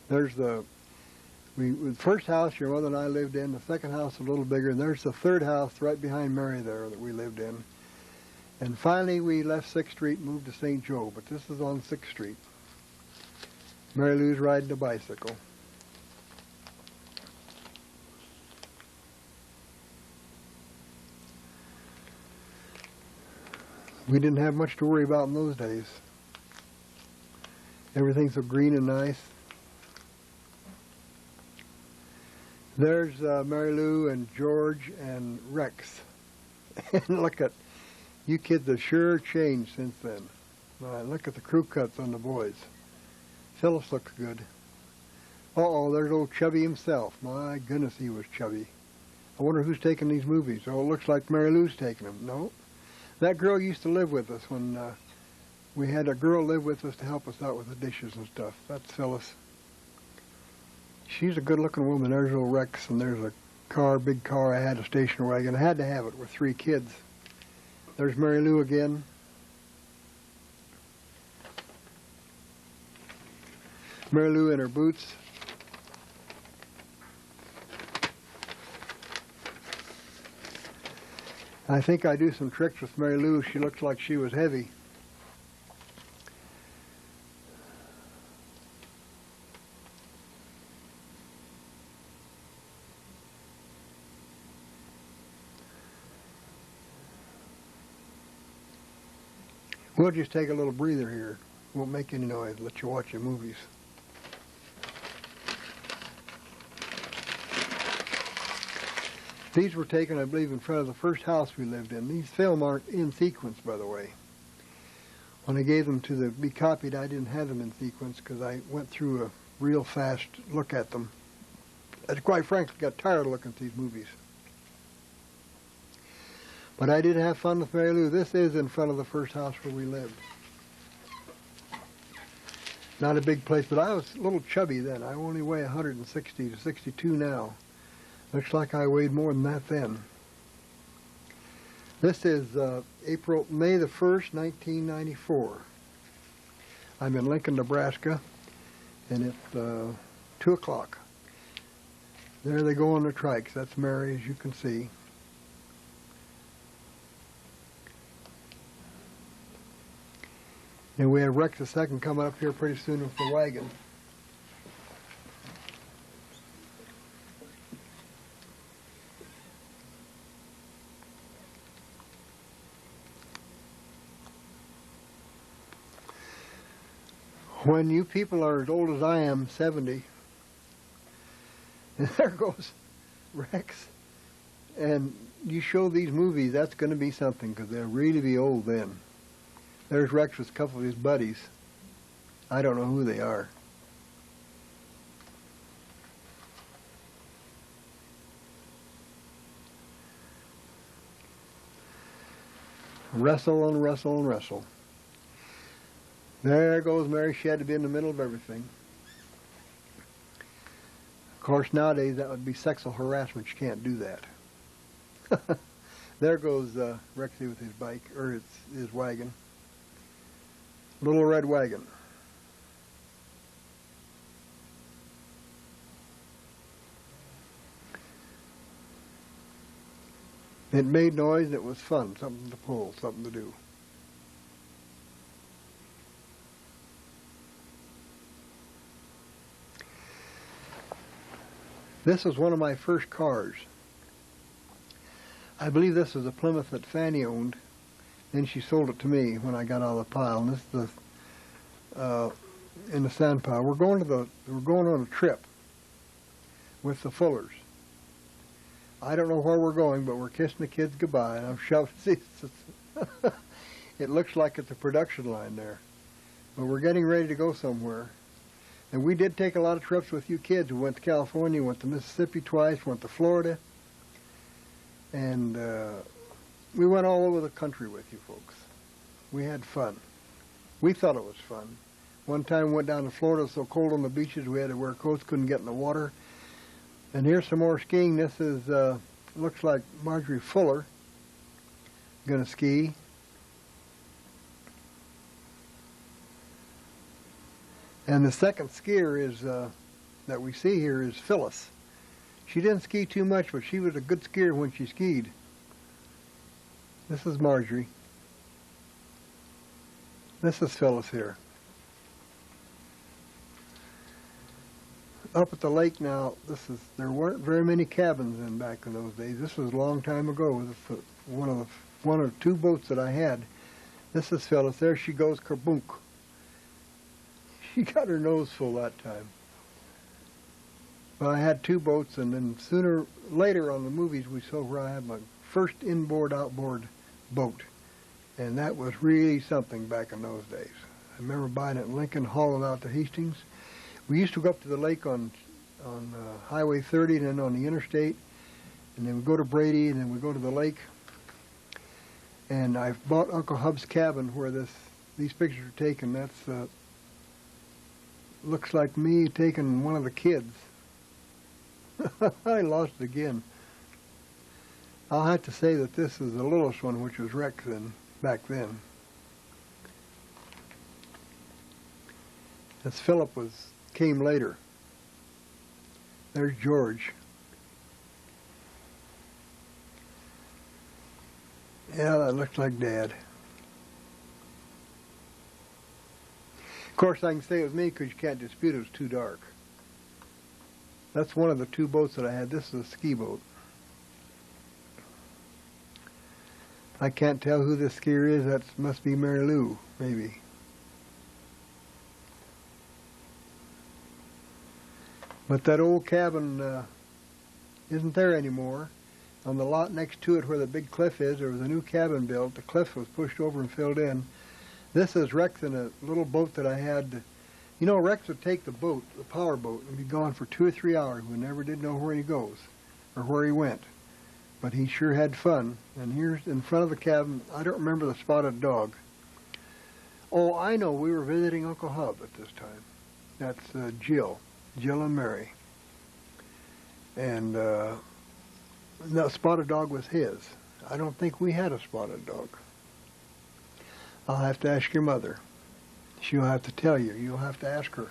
There's the first house your mother and I lived in, the second house a little bigger, and there's the third house right behind Mary there that we lived in. And finally we left 6th Street and moved to St. Joe, but this is on 6th Street. Mary Lou's riding a bicycle. We didn't have much to worry about in those days. Everything's so green and nice. There's Mary Lou and George and Rex. And look at, you kids have sure changed since then. Look at the crew cuts on the boys. Phyllis looks good. Uh-oh, there's old Chubby himself. My goodness, he was chubby. I wonder who's taking these movies. Oh, it looks like Mary Lou's taking them. No. That girl used to live with us when we had a girl live with us to help us out with the dishes and stuff. That's Phyllis. She's a good-looking woman. There's old Rex, and there's a car, big car. I had a station wagon. I had to have it with 3 kids. There's Mary Lou again. Mary Lou in her boots. I think I do some tricks with Mary Lou. She looks like she was heavy. We'll just take a little breather here. Won't make any noise. Let you watch the movies. These were taken, I believe, in front of the first house we lived in. These film aren't in sequence, by the way. When I gave them to be copied, I didn't have them in sequence because I went through a real fast look at them. I quite frankly got tired of looking at these movies. But I did have fun with Mary Lou. This is in front of the first house where we lived. Not a big place, but I was a little chubby then. I only weigh 160 to 62 now. Looks like I weighed more than that then. This is May the 1st, 1994. I'm in Lincoln, Nebraska, and it's 2 o'clock. There they go on the trikes. That's Mary, as you can see. And we have Rex the second coming up here pretty soon with the wagon. When you people are as old as I am, 70, and there goes Rex, and you show these movies, that's going to be something because they'll really be old then. There's Rex with a couple of his buddies. I don't know who they are. Wrestle and wrestle and wrestle. There goes Mary. She had to be in the middle of everything. Of course, nowadays that would be sexual harassment. You can't do that. There goes Rexy with his bike, or his wagon. Little red wagon. It made noise and it was fun, something to pull, something to do. This was one of my first cars. I believe this was a Plymouth that Fannie owned. Then she sold it to me when I got out of the pile. And this is in the sand pile. We're going on a trip with the Fullers. I don't know where we're going, but we're kissing the kids goodbye, and I'm shoving. See, it looks like it's a production line there. But we're getting ready to go somewhere. And we did take a lot of trips with you kids. We went to California, went to Mississippi twice, went to Florida. And we went all over the country with you folks. We had fun. We thought it was fun. One time we went down to Florida, so cold on the beaches we had to wear coats, couldn't get in the water. And here's some more skiing. This is, looks like Marjorie Fuller going to ski. And the second skier is that we see here is Phyllis. She didn't ski too much, but she was a good skier when she skied. This is Marjorie. This is Phyllis here. Up at the lake now, there weren't very many cabins in back in those days. This was a long time ago. This was one or two boats that I had. This is Phyllis. There she goes, kerboonk. She got her nose full that time. But I had two boats, and then later on the movies we saw where I had my first inboard-outboard boat. And that was really something back in those days. I remember buying it in Lincoln, hauling out to Hastings. We used to go up to the lake on Highway 30 and then on the interstate. And then we go to Brady, and then we go to the lake. And I bought Uncle Hub's cabin where these pictures are taken. That's looks like me taking one of the kids. I lost it again. I'll have to say that this is the littlest one, which was Rex back then. As Philip came later. There's George. Yeah, that looks like Dad. Of course, I can say it was me because you can't dispute it was too dark. That's one of the two boats that I had. This is a ski boat. I can't tell who this skier is. That must be Mary Lou, maybe. But that old cabin isn't there anymore. On the lot next to it where the big cliff is, there was a new cabin built. The cliff was pushed over and filled in. This is Rex in a little boat that I had. You know, Rex would take the boat, the power boat, and be gone for 2 or 3 hours. We never did know where he goes or where he went. But he sure had fun. And here's in front of the cabin, I don't remember the spotted dog. Oh, I know, we were visiting Uncle Hub at this time. That's Jill and Mary. And the spotted dog was his. I don't think we had a spotted dog. I'll have to ask your mother. She'll have to tell you. You'll have to ask her.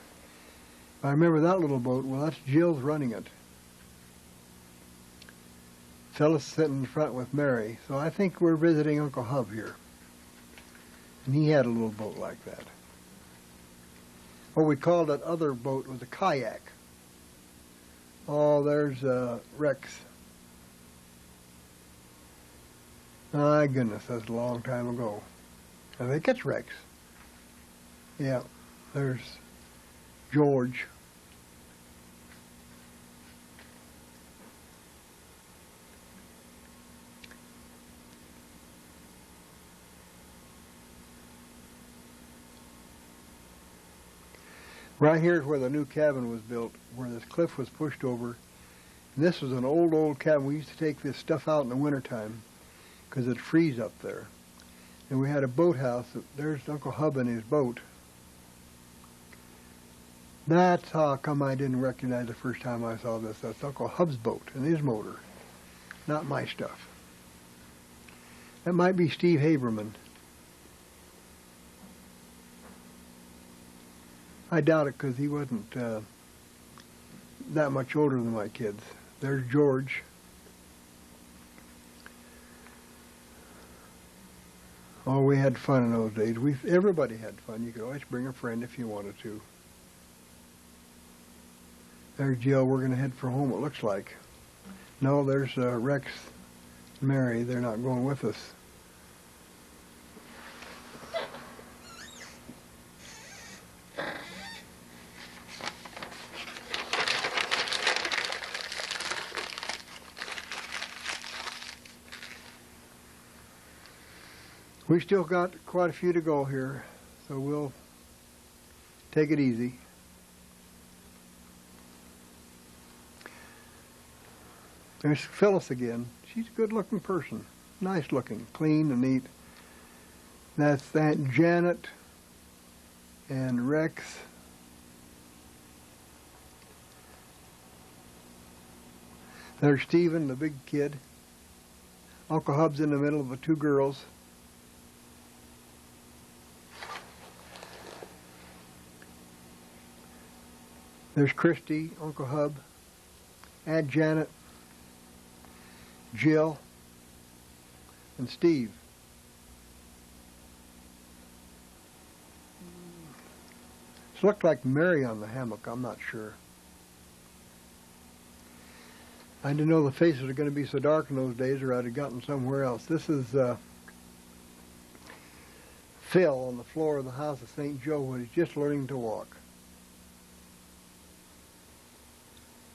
I remember that little boat. Well, that's Jill's running it. Phyllis sitting in front with Mary. So I think we're visiting Uncle Hub here. And he had a little boat like that. What we called that other boat was a kayak. Oh, there's Rex. My goodness, that's a long time ago. I think it's Rex. Yeah, there's George. Right here is where the new cabin was built, where this cliff was pushed over. And this was an old cabin. We used to take this stuff out in the wintertime because it'd freeze up there. And we had a boathouse. There's Uncle Hub in his boat. That's how come I didn't recognize the first time I saw this. That's Uncle Hub's boat and his motor, not my stuff. That might be Steve Haberman. I doubt it because he wasn't that much older than my kids. There's George. Oh, we had fun in those days. Everybody had fun. You could always bring a friend if you wanted to. There's Jill. We're going to head for home, it looks like. No, there's Rex, Mary. They're not going with us. We still got quite a few to go here, so we'll take it easy. There's Phyllis again. She's a good-looking person. Nice-looking, clean and neat. That's Aunt Janet and Rex. There's Stephen, the big kid. Uncle Hub's in the middle of the two girls. There's Christy, Uncle Hub, Aunt Janet, Jill, and Steve. It looked like Mary on the hammock, I'm not sure. I didn't know the faces were going to be so dark in those days, or I'd have gotten somewhere else. This is Phil on the floor of the house of St. Joe when he's just learning to walk.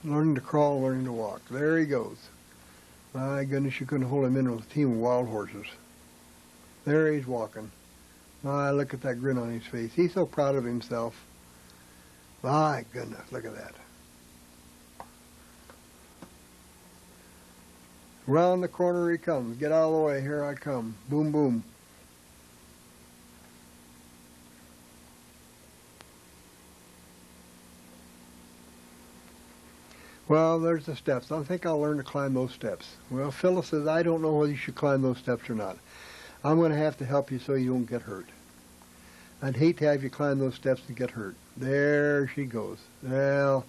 Learning to crawl, learning to walk. There he goes. My goodness, you couldn't hold him in with a team of wild horses. There he's walking. My, look at that grin on his face. He's so proud of himself. My goodness, look at that. Round the corner he comes. Get out of the way. Here I come. Boom, boom. Well, there's the steps. I think I'll learn to climb those steps. Well, Phyllis says, I don't know whether you should climb those steps or not. I'm going to have to help you so you don't get hurt. I'd hate to have you climb those steps and get hurt. There she goes. Well,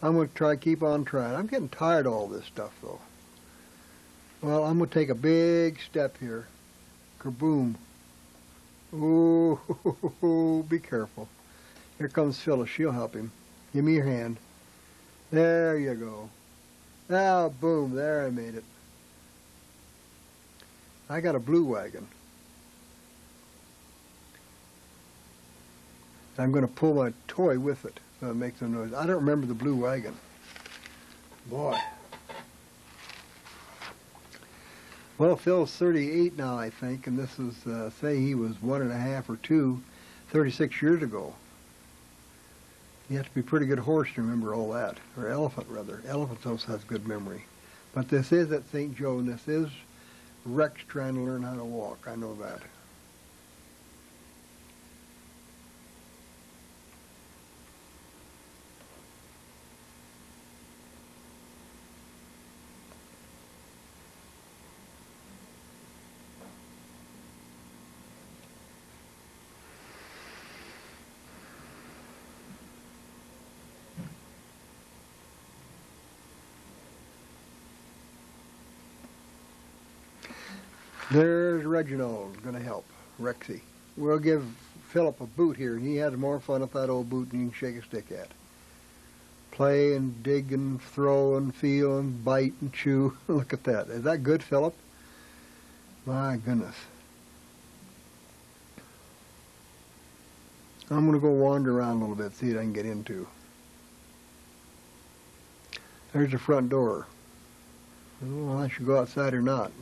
I'm going to keep on trying. I'm getting tired of all this stuff, though. Well, I'm going to take a big step here. Kaboom. Ooh, be careful. Here comes Phyllis. She'll help him. Give me your hand. There you go. Now, boom, there I made it. I got a blue wagon. I'm going to pull my toy with it so it makes a noise. I don't remember the blue wagon. Boy. Well, Phil's 38 now, I think, and this is, say he was 1.5 or 2, 36 years ago. You have to be a pretty good horse to remember all that, or elephant, rather. Elephant also has good memory. But this is at St. Joe, and this is Rex trying to learn how to walk. I know that. There's Reginald going to help, Rexy. We'll give Philip a boot here. He has more fun with that old boot than you can shake a stick at. Play and dig and throw and feel and bite and chew. Look at that. Is that good, Philip? My goodness. I'm going to go wander around a little bit, see what I can get into. There's the front door. I don't know if I should go outside or not.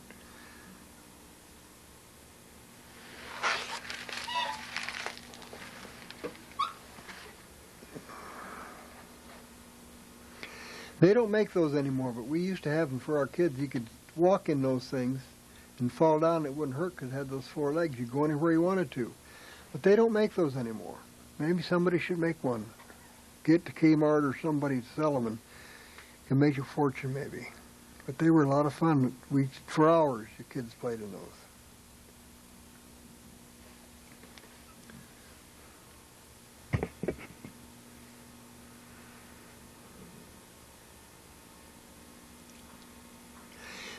They don't make those anymore, but we used to have them for our kids. You could walk in those things and fall down. It wouldn't hurt because it had those 4 legs. You could go anywhere you wanted to. But they don't make those anymore. Maybe somebody should make one. Get to Kmart or somebody to sell them and can make a fortune maybe. But they were a lot of fun. For hours, the kids played in those.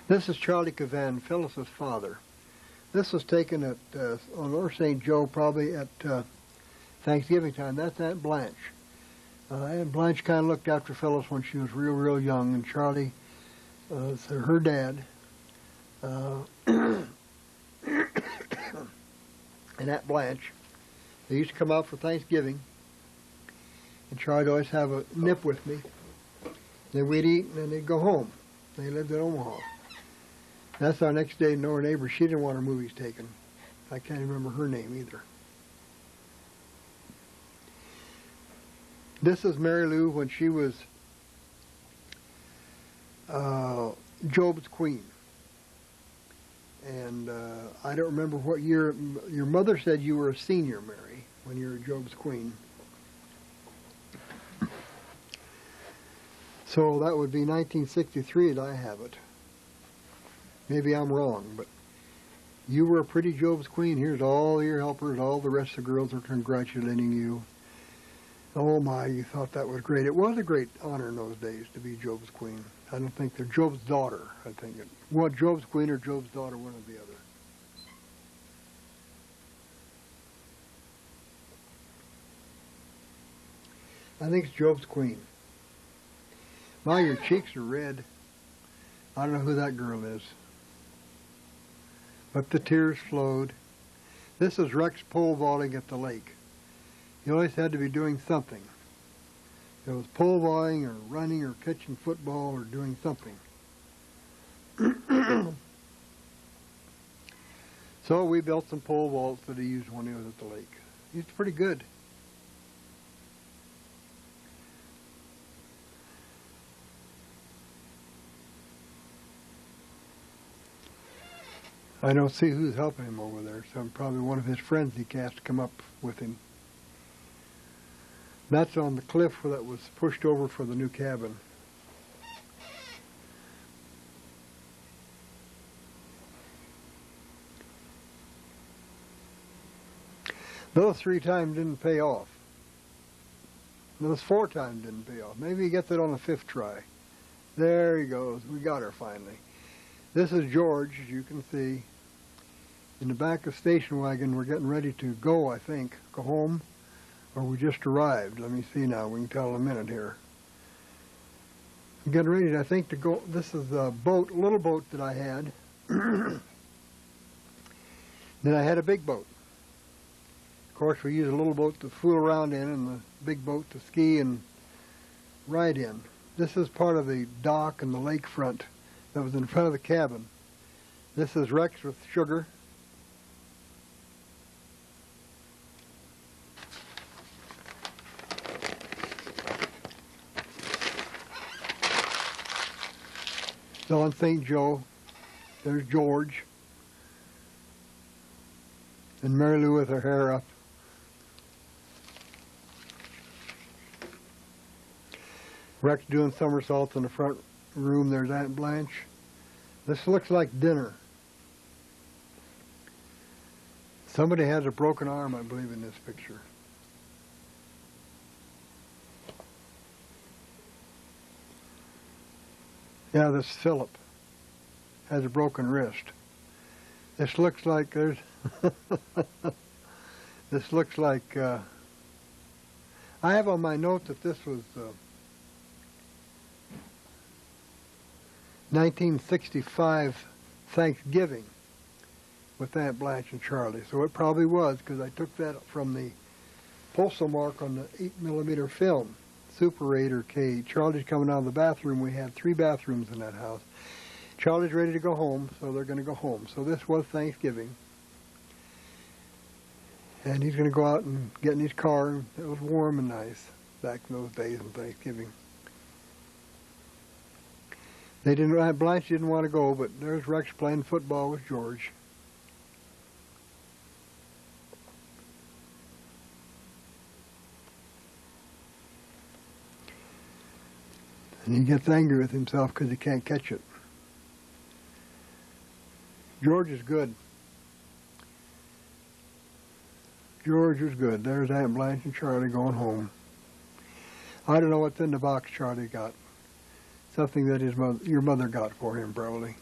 This is Charlie Cavan, Phyllis's father. This was taken at on North St. Joe, probably at Thanksgiving time. That's Aunt Blanche. Aunt Blanche kind of looked after Phyllis when she was real, real young, and Charlie, her dad, and Aunt Blanche, they used to come out for Thanksgiving, and Charlie'd always have a nip with me. Then we'd eat, and then they'd go home. They lived in Omaha. That's our next day door neighbor. She didn't want her movies taken. I can't remember her name either. This is Mary Lou when she was Job's queen. And I don't remember what year. Your mother said you were a senior, Mary, when you were Job's queen. So that would be 1963 that I have it. Maybe I'm wrong, but you were a pretty Job's queen. Here's all your helpers. All the rest of the girls are congratulating you. Oh my, you thought that was great. It was a great honor in those days to be Job's queen. I don't think they're Job's daughter. I think it was Job's queen or Job's daughter, one or the other. I think it's Job's queen. My, your cheeks are red. I don't know who that girl is. But the tears flowed. This is Rex pole vaulting at the lake. He always had to be doing something. It was pole vaulting or running or catching football or doing something. So we built some pole vaults that he used when he was at the lake. He's pretty good. I don't see who's helping him over there, so probably one of his friends he has to come up with him. That's on the cliff that was pushed over for the new cabin. Those 3 times didn't pay off. Those 4 times didn't pay off. Maybe he gets it on the 5th try. There he goes. We got her finally. This is George, as you can see. In the back of the station wagon, we're getting ready to go, I think. Go home. Or we just arrived. Let me see now. We can tell in a minute here. I'm getting ready, I think, to go. This is a boat, a little boat that I had. Then I had a big boat. Of course, we use a little boat to fool around in and the big boat to ski and ride in. This is part of the dock and the lakefront that was in front of the cabin. This is Rex with Sugar. On St.Joe, there's George, and Mary Lou with her hair up. Rex doing somersaults in the front room. There's Aunt Blanche. This looks like dinner. Somebody has a broken arm, I believe, in this picture. Yeah, this Philip has a broken wrist. This looks like there's... This looks like... I have on my note that this was 1965 Thanksgiving with Aunt Blanche and Charlie. So it probably was, because I took that from the postal mark on the 8mm film. Super 8 or K. Charlie's coming out of the bathroom. We had 3 bathrooms in that house. Charlie's ready to go home, so they're going to go home. So this was Thanksgiving. And he's going to go out and get in his car. It was warm and nice back in those days on Thanksgiving. Blanche didn't want to go, but there's Rex playing football with George. And he gets angry with himself because he can't catch it. George is good. George is good. There's Aunt Blanche and Charlie going home. I don't know what's in the box Charlie got. Something that your mother got for him, probably.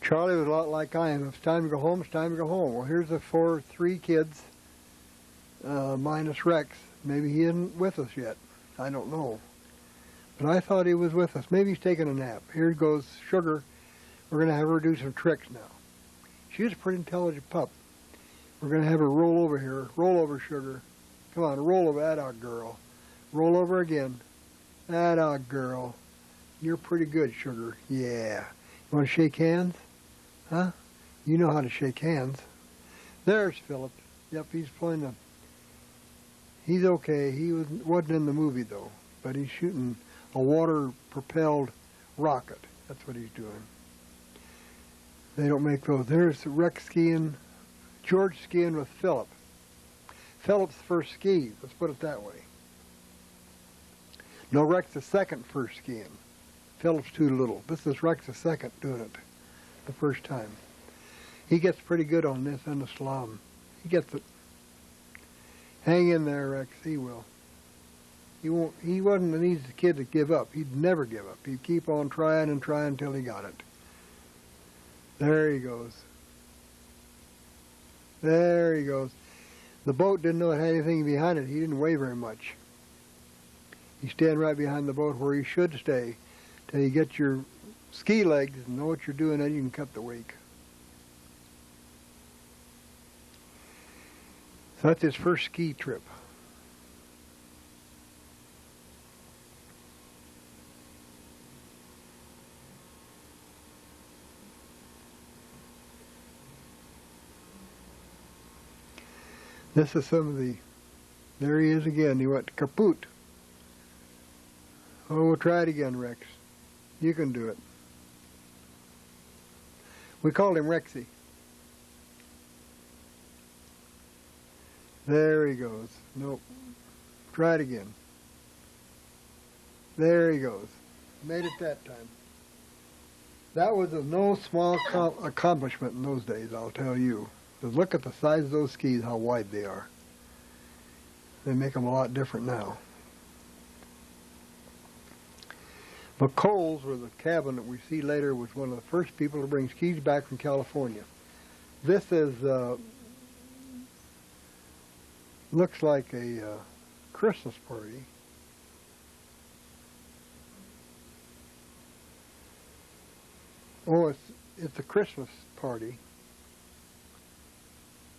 Charlie was a lot like I am. If it's time to go home, it's time to go home. Well, here's the 3 kids, minus Rex. Maybe he isn't with us yet. I don't know. But I thought he was with us. Maybe he's taking a nap. Here goes Sugar We're going to have her do some tricks now. She's a pretty intelligent pup. We're going to have her roll over here. Roll over, Sugar. Come on, roll over. That dog girl. Roll over again. That dog girl. You're pretty good, Sugar. Yeah. You want to shake hands? Huh? You know how to shake hands. There's Philip. Yep, he's playing the... He's okay. He wasn't in the movie, though. But he's shooting a water-propelled rocket. That's what he's doing. They don't make those. There's Rex skiing. George skiing with Philip. Philip's first ski. Let's put it that way. No, Rex the second first skiing. Philip's too little. This is Rex the second doing it the first time. He gets pretty good on this and the slalom. He gets it. Hang in there, Rex. He will. He won't. He wasn't an easy kid to give up. He'd never give up. He'd keep on trying and trying until he got it. There he goes. There he goes. The boat didn't know it had anything behind it. He didn't weigh very much. You stand right behind the boat where you should stay till you get your ski legs and know what you're doing, then you can cut the wake. So that's his first ski trip. This is some of the... There he is again. He went kaput. Oh, we'll try it again, Rex. You can do it. We called him Rexy. There he goes. Nope. Try it again. There he goes. Made it that time. That was no small accomplishment in those days, I'll tell you. But look at the size of those skis, how wide they are. They make them a lot different now. McColl's, where the cabin that we see later, was one of the first people to bring skis back from California. This is, looks like a Christmas party. Oh, it's a Christmas party.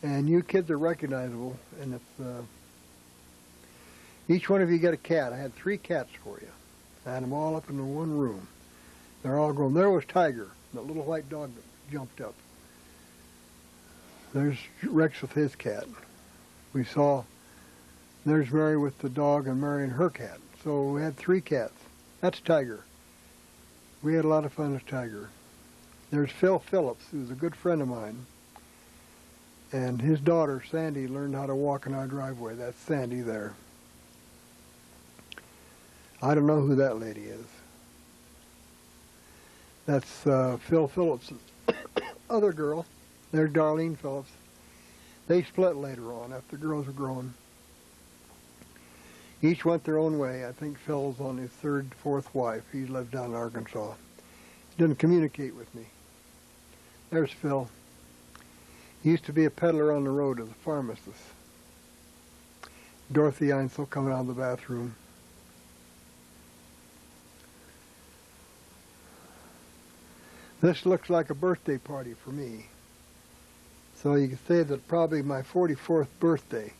And you kids are recognizable, and it's, each one of you get a cat. I had 3 cats for you. I had them all up in one room. They're all grown. There was Tiger, that little white dog that jumped up. There's Rex with his cat. We saw, there's Mary with the dog and Mary and her cat. So we had 3 cats. That's Tiger. We had a lot of fun with Tiger. There's Phil Phillips, who's a good friend of mine. And his daughter, Sandy, learned how to walk in our driveway. That's Sandy there. I don't know who that lady is. That's Phil Phillips' other girl. There's Darlene Phillips. They split later on after the girls were grown. Each went their own way. I think Phil's on his 3rd, 4th wife. He lives down in Arkansas. He didn't communicate with me. There's Phil. He used to be a peddler on the road as a pharmacist. Dorothy Einsel coming out of the bathroom. This looks like a birthday party for me. So you can say that probably my 44th birthday.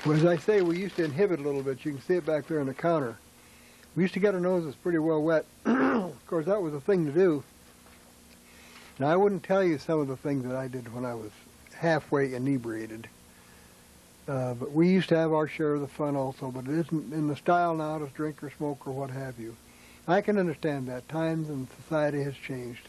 Well, as I say, we used to inhibit a little bit. You can see it back there on the counter. We used to get our noses pretty well wet. Of course, that was a thing to do. And I wouldn't tell you some of the things that I did when I was halfway inebriated. But we used to have our share of the fun also, but it isn't in the style now to drink or smoke or what have you. I can understand that. Times and society has changed.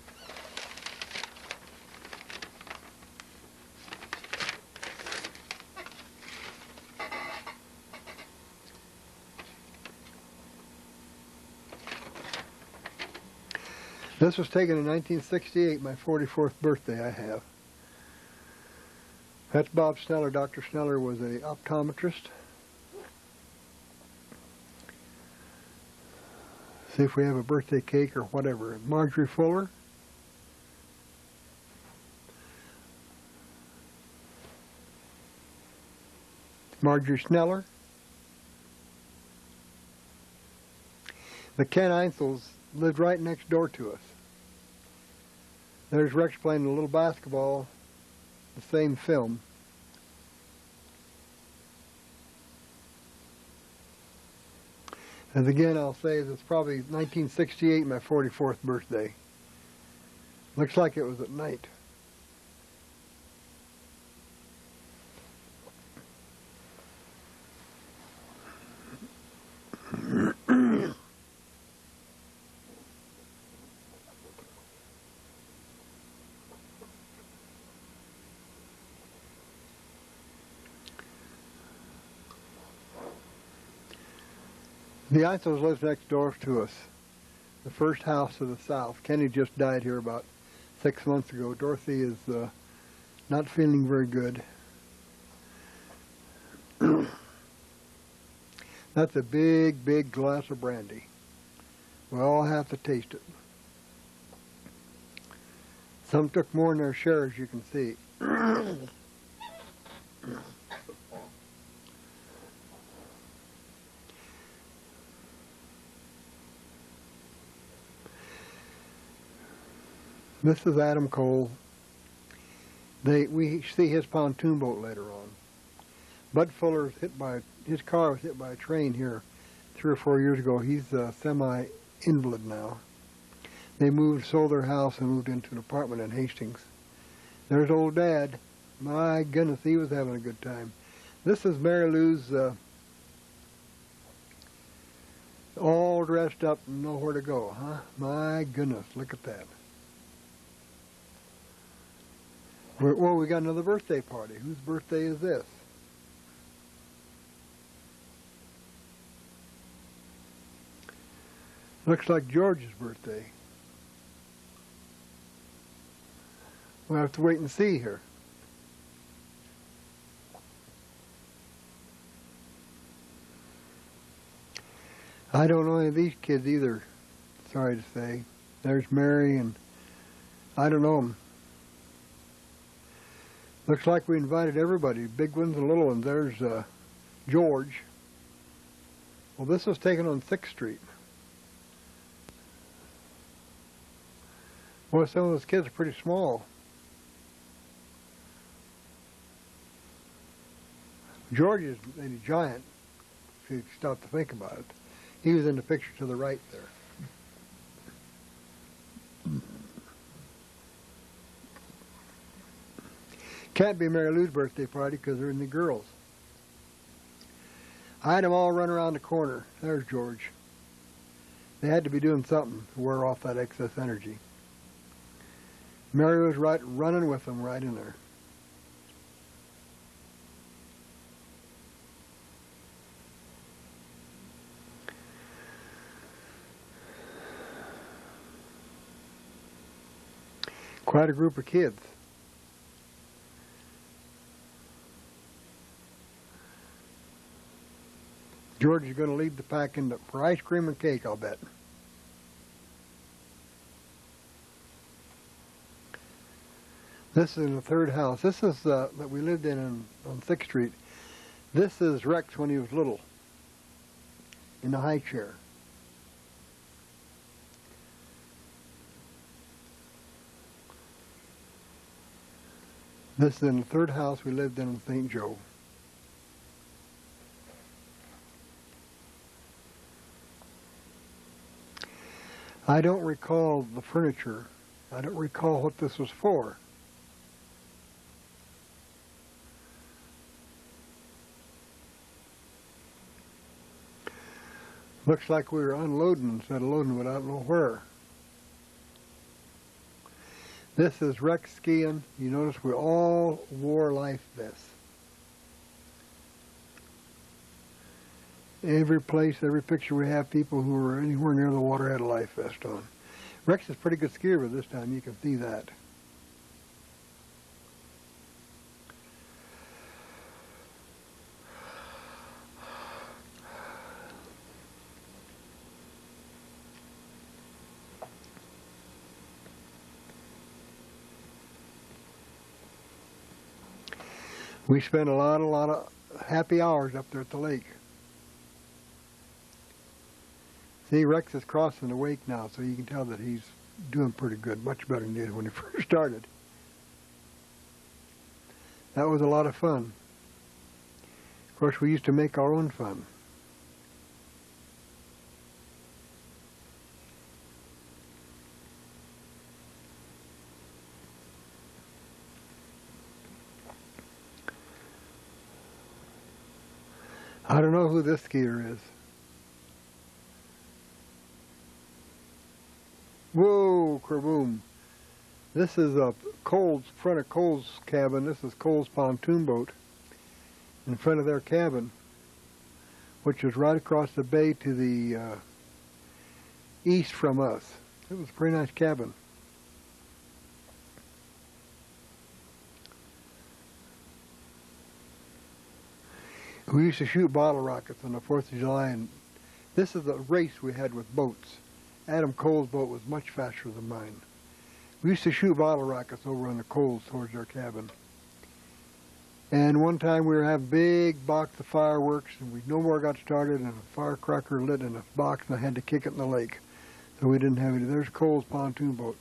This was taken in 1968, my 44th birthday I have. That's Bob Sneller. Dr. Sneller was an optometrist. See if we have a birthday cake or whatever. Marjorie Fuller. Marjorie Sneller. The Ken Einsels lived right next door to us. There's Rex playing a little basketball, the same film. And again, I'll say it's probably 1968, my 44th birthday. Looks like it was at night. The Einsels lives next door to us, the first house to the south. Kenny just died here about 6 months ago. Dorothy is not feeling very good. That's a big, big glass of brandy. We all have to taste it. Some took more than their share, as you can see. This is Adam Cole. We see his pontoon boat later on. Bud Fuller's his car was hit by a train here 3 or 4 years ago. He's a semi-invalid now. They sold their house and moved into an apartment in Hastings. There's old Dad. My goodness, he was having a good time. This is Mary Lou's all dressed up and nowhere to go, huh? My goodness, look at that. Well, we got another birthday party. Whose birthday is this? Looks like George's birthday. We'll have to wait and see here. I don't know any of these kids either, sorry to say. There's Mary, and I don't know them. Looks like we invited everybody, big ones and little ones. There's George. Well, this was taken on 6th Street. Well, some of those kids are pretty small. George is a giant, if you stop to think about it. He was in the picture to the right there. Can't be Mary Lou's birthday party because they're in the girls. I had them all run around the corner. There's George. They had to be doing something to wear off that excess energy. Mary was running with them right in there. Quite a group of kids. George is going to lead the pack for ice cream and cake, I'll bet. This is in the third house. This is that we lived in on 6th Street. This is Rex when he was little, in the high chair. This is in the third house we lived in St. Joe. I don't recall the furniture. I don't recall what this was for. Looks like we were unloading instead of loading, but I don't know where. This is Rex skiing. You notice we all wore life vests. Every place, every picture we have, people who were anywhere near the water had a life vest on. Rex is a pretty good skier by this time, you can see that. We spent a lot of happy hours up there at the lake. See, Rex is crossing the wake now, so you can tell that he's doing pretty good, much better than he did when he first started. That was a lot of fun. Of course, we used to make our own fun. I don't know who this skier is. Whoa, kerboom. This is a front of Cole's cabin. This is Cole's pontoon boat in front of their cabin, which is right across the bay to the east from us. It was a pretty nice cabin. We used to shoot bottle rockets on the 4th of July, and this is a race we had with boats. Adam Cole's boat was much faster than mine. We used to shoot bottle rockets over on the Coles towards our cabin. And one time we were having a big box of fireworks, and we no more got started, and a firecracker lit in a box, and I had to kick it in the lake. So we didn't have any. There's Cole's pontoon boat.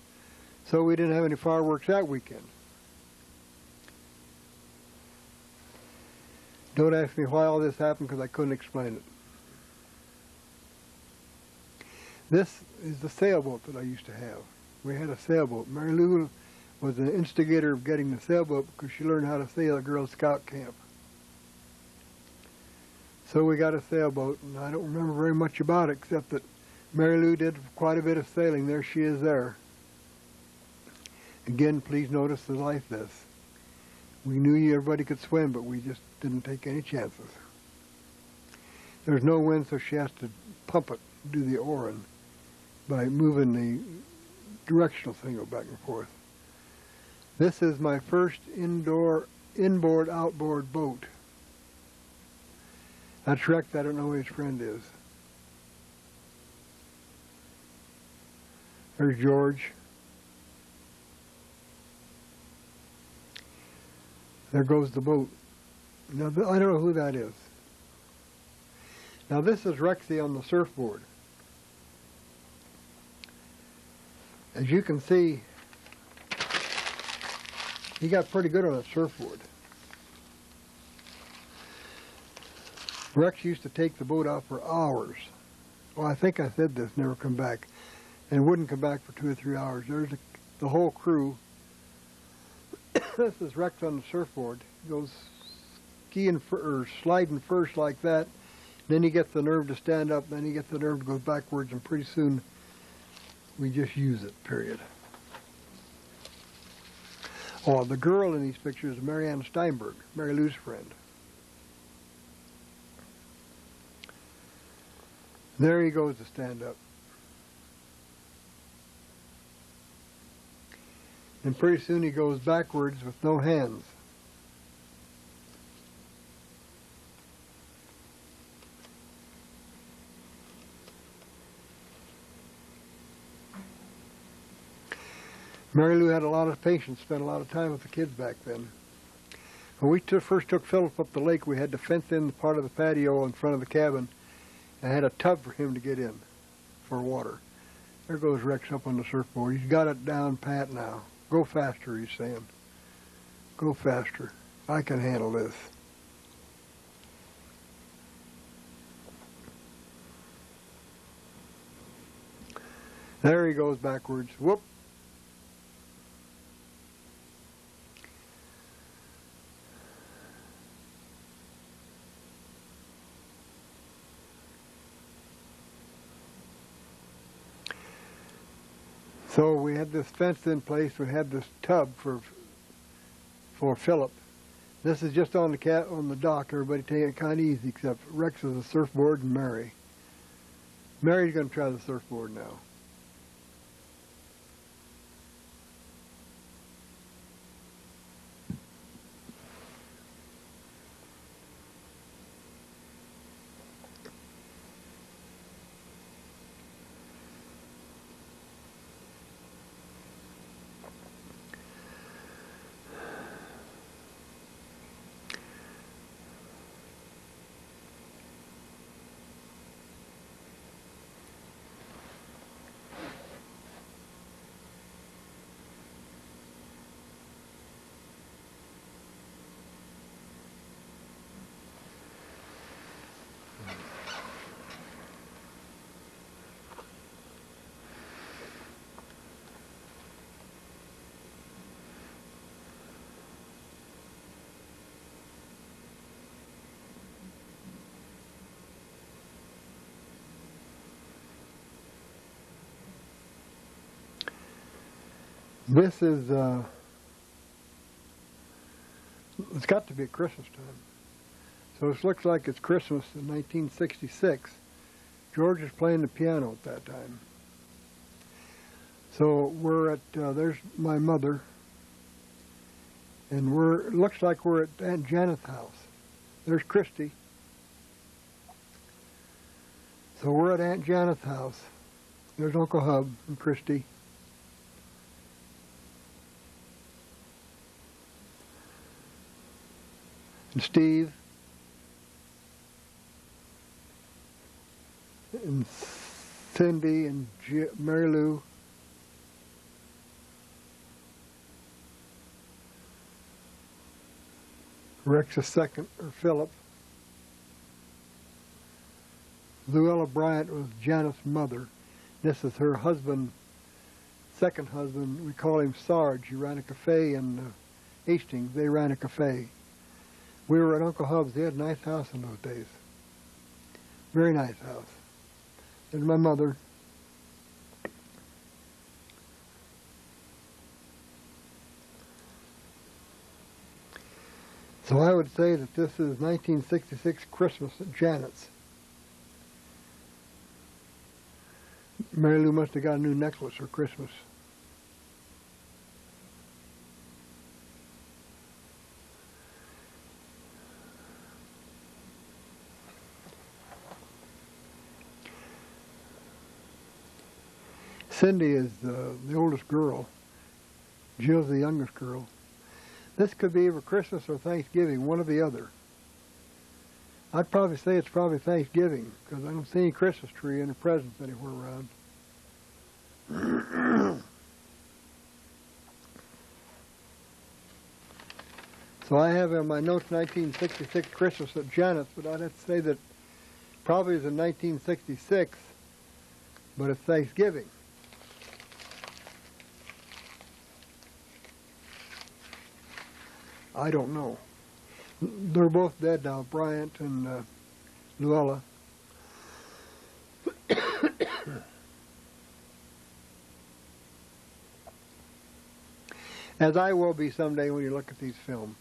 So we didn't have any fireworks that weekend. Don't ask me why all this happened, because I couldn't explain it. This is the sailboat that I used to have. We had a sailboat. Mary Lou was an instigator of getting the sailboat because she learned how to sail at Girl Scout camp. So we got a sailboat, and I don't remember very much about it except that Mary Lou did quite a bit of sailing. There she is there. Again, please notice the life vest. We knew everybody could swim, but we just didn't take any chances. There's no wind, so she has to pump it, do the oaring, by moving the directional signal back and forth. This is my first inboard, outboard boat. That's Rex. I don't know who his friend is. There's George. There goes the boat. Now, I don't know who that is. Now, this is Rexy on the surfboard. As you can see, he got pretty good on a surfboard. Rex used to take the boat out for hours. Well, I think I said this, never come back. And wouldn't come back for 2 or 3 hours. There's the whole crew. This is Rex on the surfboard. He goes skiing or sliding first like that. Then he gets the nerve to stand up. Then he gets the nerve to go backwards, and pretty soon we just use it, period. Oh, the girl in these pictures is Marianne Steinberg, Mary Lou's friend. There he goes to stand up. And pretty soon he goes backwards with no hands. Mary Lou had a lot of patience, spent a lot of time with the kids back then. When we first took Philip up the lake, we had to fence in part of the patio in front of the cabin, and had a tub for him to get in for water. There goes Rex up on the surfboard. He's got it down pat now. Go faster, he's saying. Go faster. I can handle this. There he goes backwards. Whoop. So we had this fence in place. We had this tub for Philip. This is just on the dock. Everybody taking it kind of easy, except Rex is a surfboard and Mary. Mary's going to try the surfboard now. This is, it's got to be at Christmas time. So this looks like it's Christmas in 1966. George is playing the piano at that time. So we're at, there's my mother, and looks like we're at Aunt Janet's house. There's Christy. So we're at Aunt Janet's house. There's Uncle Hub and Christy. And Steve. And Cindy and Mary Lou. Rex II, or Philip. Luella Bryant was Janet's mother. This is her husband, second husband. We call him Sarge. He ran a cafe in Hastings. They ran a cafe. We were at Uncle Hub's. They had a nice house in those days. Very nice house. There's my mother. So I would say that this is 1966 Christmas at Janet's. Mary Lou must have got a new necklace for Christmas. Cindy is the oldest girl. Jill's the youngest girl. This could be either Christmas or Thanksgiving, one or the other. I'd probably say it's probably Thanksgiving, because I don't see any Christmas tree and a presents anywhere around. So I have in my notes 1966 Christmas at Janet's, but I'd have to say that probably is in 1966, but it's Thanksgiving. I don't know. They're both dead now, Bryant and Luella. As I will be someday when you look at these films.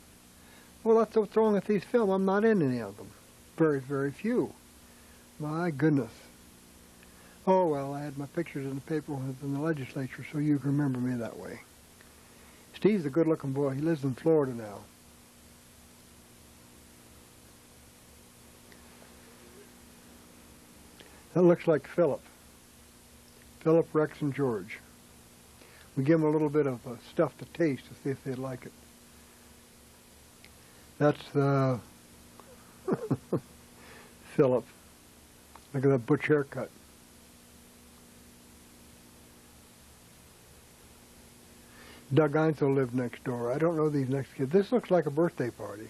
Well, that's what's wrong with these films. I'm not in any of them. Very, very few. My goodness. Oh, well, I had my pictures in the paper when I was in the legislature, so you can remember me that way. Steve's a good-looking boy. He lives in Florida now. That looks like Philip. Philip, Rex, and George. We give them a little bit of stuff to taste to see if they'd like it. That's Philip. Look at that butch haircut. Doug Einsel lived next door. I don't know these next kids. This looks like a birthday party.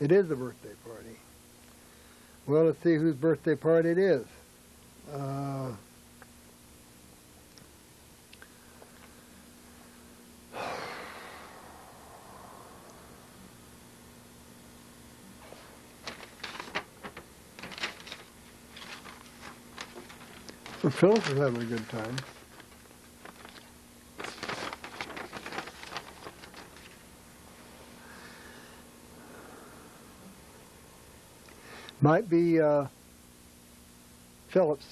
It is a birthday party. Well, let's see whose birthday party it is. Philip is having a good time. Might be Philip's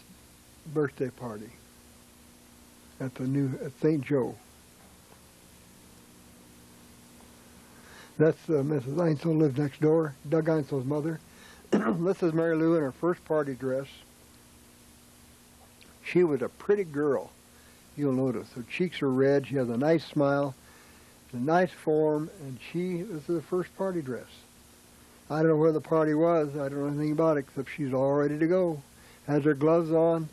birthday party at St.Joe. That's Mrs. Einsel lived next door. Doug Einsel's mother. This is Mary Lou in her first party dress. She was a pretty girl. You'll notice her cheeks are red. She has a nice smile, a nice form, and this is her first party dress. I don't know where the party was. I don't know anything about it except she's all ready to go. Has her gloves on,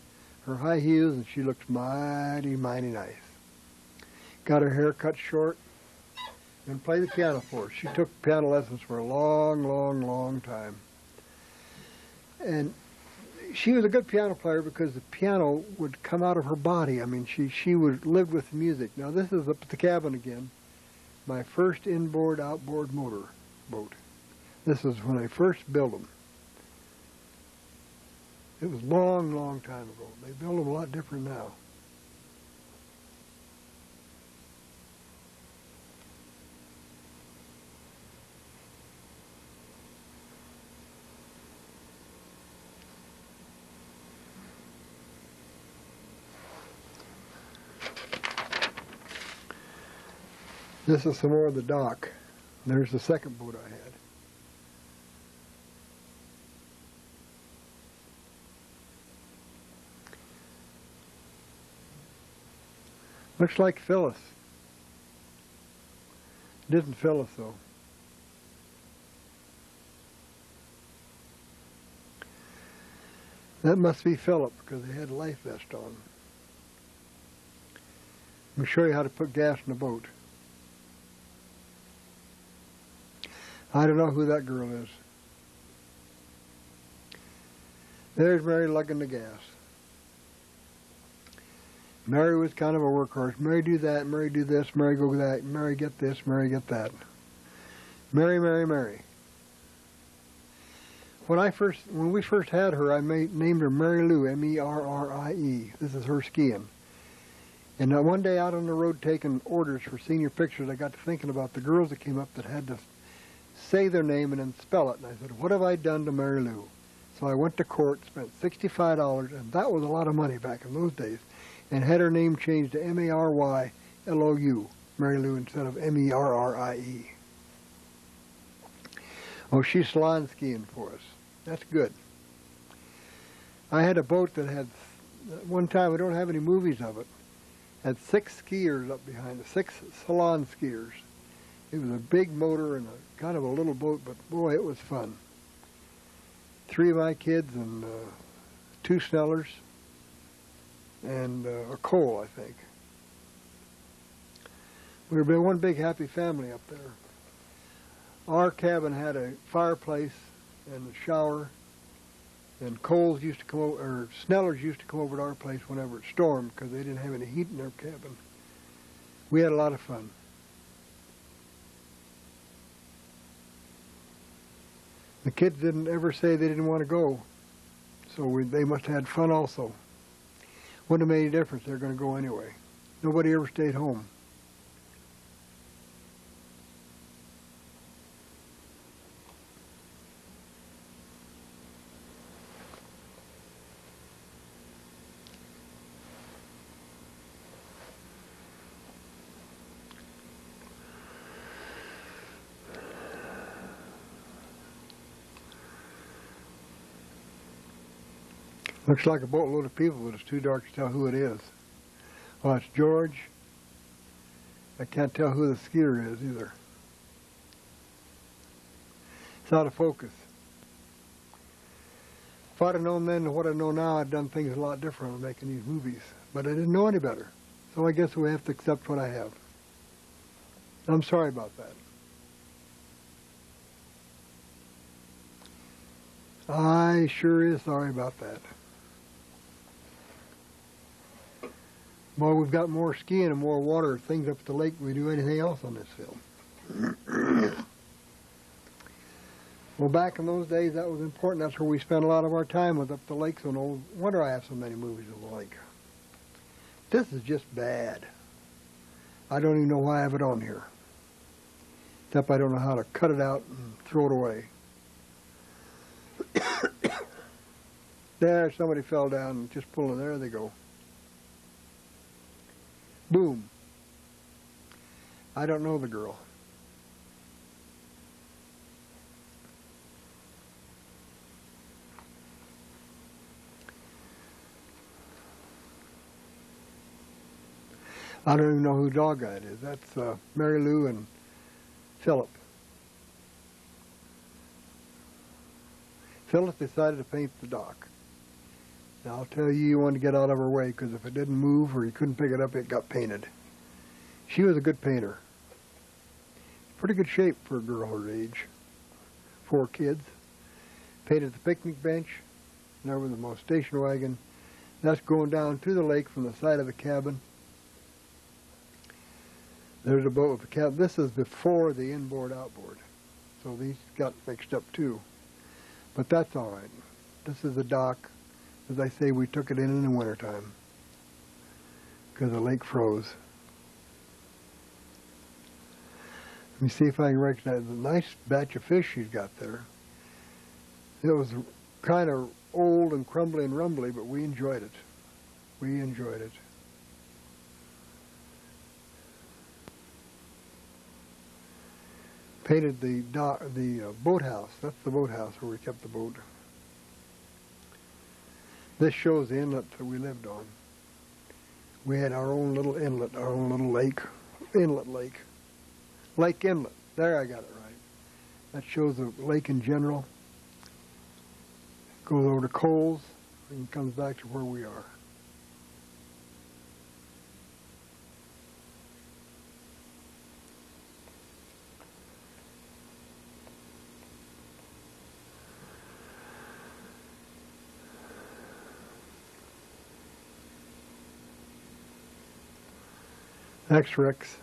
her high heels, and she looks mighty, mighty nice. Got her hair cut short and played the piano for her. She took piano lessons for a long, long, long time. And she was a good piano player because the piano would come out of her body. I mean, she would live with the music. Now, this is up at the cabin again. My first inboard, outboard motor boat. This is when I first built them. It was a long, long time ago. They build them a lot different now. This is some more of the dock. There's the second boat I had. Looks like Phyllis. It isn't Phyllis though. That must be Philip because they had a life vest on. Let me show you how to put gas in the boat. I don't know who that girl is. There's Mary lugging the gas. Mary was kind of a workhorse. Mary do that, Mary do this, Mary go that, Mary get this, Mary get that. Mary, Mary, Mary. When we first had her, I named her Mary Lou, M-E-R-R-I-E. This is her skiing. And one day out on the road taking orders for senior pictures, I got to thinking about the girls that came up that had to say their name and then spell it. And I said, what have I done to Mary Lou? So I went to court, spent $65, and that was a lot of money back in those days, and had her name changed to M-A-R-Y-L-O-U, Mary Lou, instead of M-E-R-R-I-E. Oh, she's salon skiing for us. That's good. I had a boat that had, one time, we don't have any movies of it, had 6 skiers up behind it, 6 salon skiers. It was a big motor and a kind of a little boat, but boy, it was fun. 3 of my kids and 2 Snellers and a Cole, I think. We were one big happy family up there. Our cabin had a fireplace and a shower, and Coles used to come over, or Snellers used to come over to our place whenever it stormed because they didn't have any heat in their cabin. We had a lot of fun. The kids didn't ever say they didn't want to go, so they must have had fun also. Wouldn't have made any difference. They're going to go anyway. Nobody ever stayed home. Looks like a boatload of people, but it's too dark to tell who it is. Oh, it's George. I can't tell who the skier is either. It's out of focus. If I'd have known then what I know now, I'd done things a lot different on making these movies. But I didn't know any better. So I guess we have to accept what I have. I'm sorry about that. I sure is sorry about that. Well, we've got more skiing and more water things up at the lake than we do anything else on this film. Well, back in those days, that was important. That's where we spent a lot of our time, was up the lake. So no wonder I have so many movies of the lake. This is just bad. I don't even know why I have it on here. Except I don't know how to cut it out and throw it away. There, somebody fell down and just pulling. There they go. Boom. I don't know the girl. I don't even know who dog that is. That's Mary Lou and Philip. Philip decided to paint the dock. Now, I'll tell you wanted to get out of her way, because if it didn't move or you couldn't pick it up, it got painted. She was a good painter. Pretty good shape for a girl her age. 4 kids. Painted the picnic bench. And there was the station wagon. That's going down to the lake from the side of the cabin. There's a boat with the cabin. This is before the inboard outboard. So these got mixed up too. But that's all right. This is the dock. As I say, we took it in the wintertime because the lake froze. Let me see if I can recognize the nice batch of fish she's got there. It was kind of old and crumbly and rumbly, but we enjoyed it. We enjoyed it. painted the boathouse. That's the boathouse where we kept the boat. This shows the inlet that we lived on. We had our own little inlet, our own little lake, inlet lake. Lake inlet. There, I got it right. That shows the lake in general. Goes over to Coles and comes back to where we are. Rex.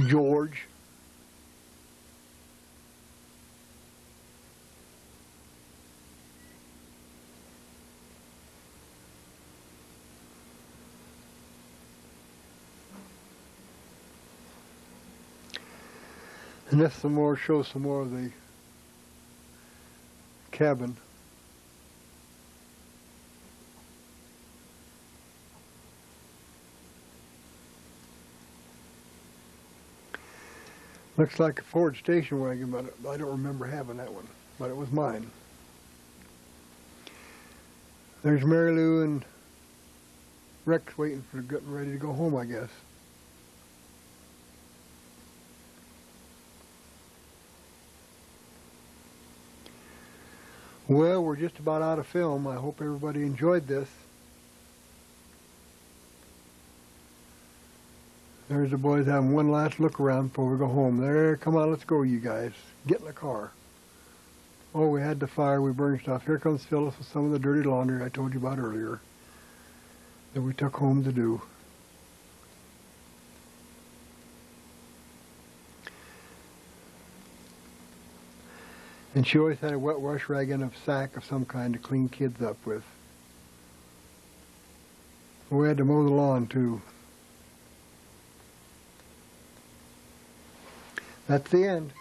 George. And this shows some more of the cabin. Looks like a Ford station wagon, but I don't remember having that one. But it was mine. There's Mary Lou and Rex waiting for getting ready to go home, I guess. Well, we're just about out of film. I hope everybody enjoyed this. There's the boys having one last look around before we go home. There, come on, let's go, you guys. Get in the car. Oh, we had the fire. We burned stuff. Here comes Phyllis with some of the dirty laundry I told you about earlier that we took home to do. And she always had a wet wash rag and a sack of some kind to clean kids up with. We had to mow the lawn, too. That's the end.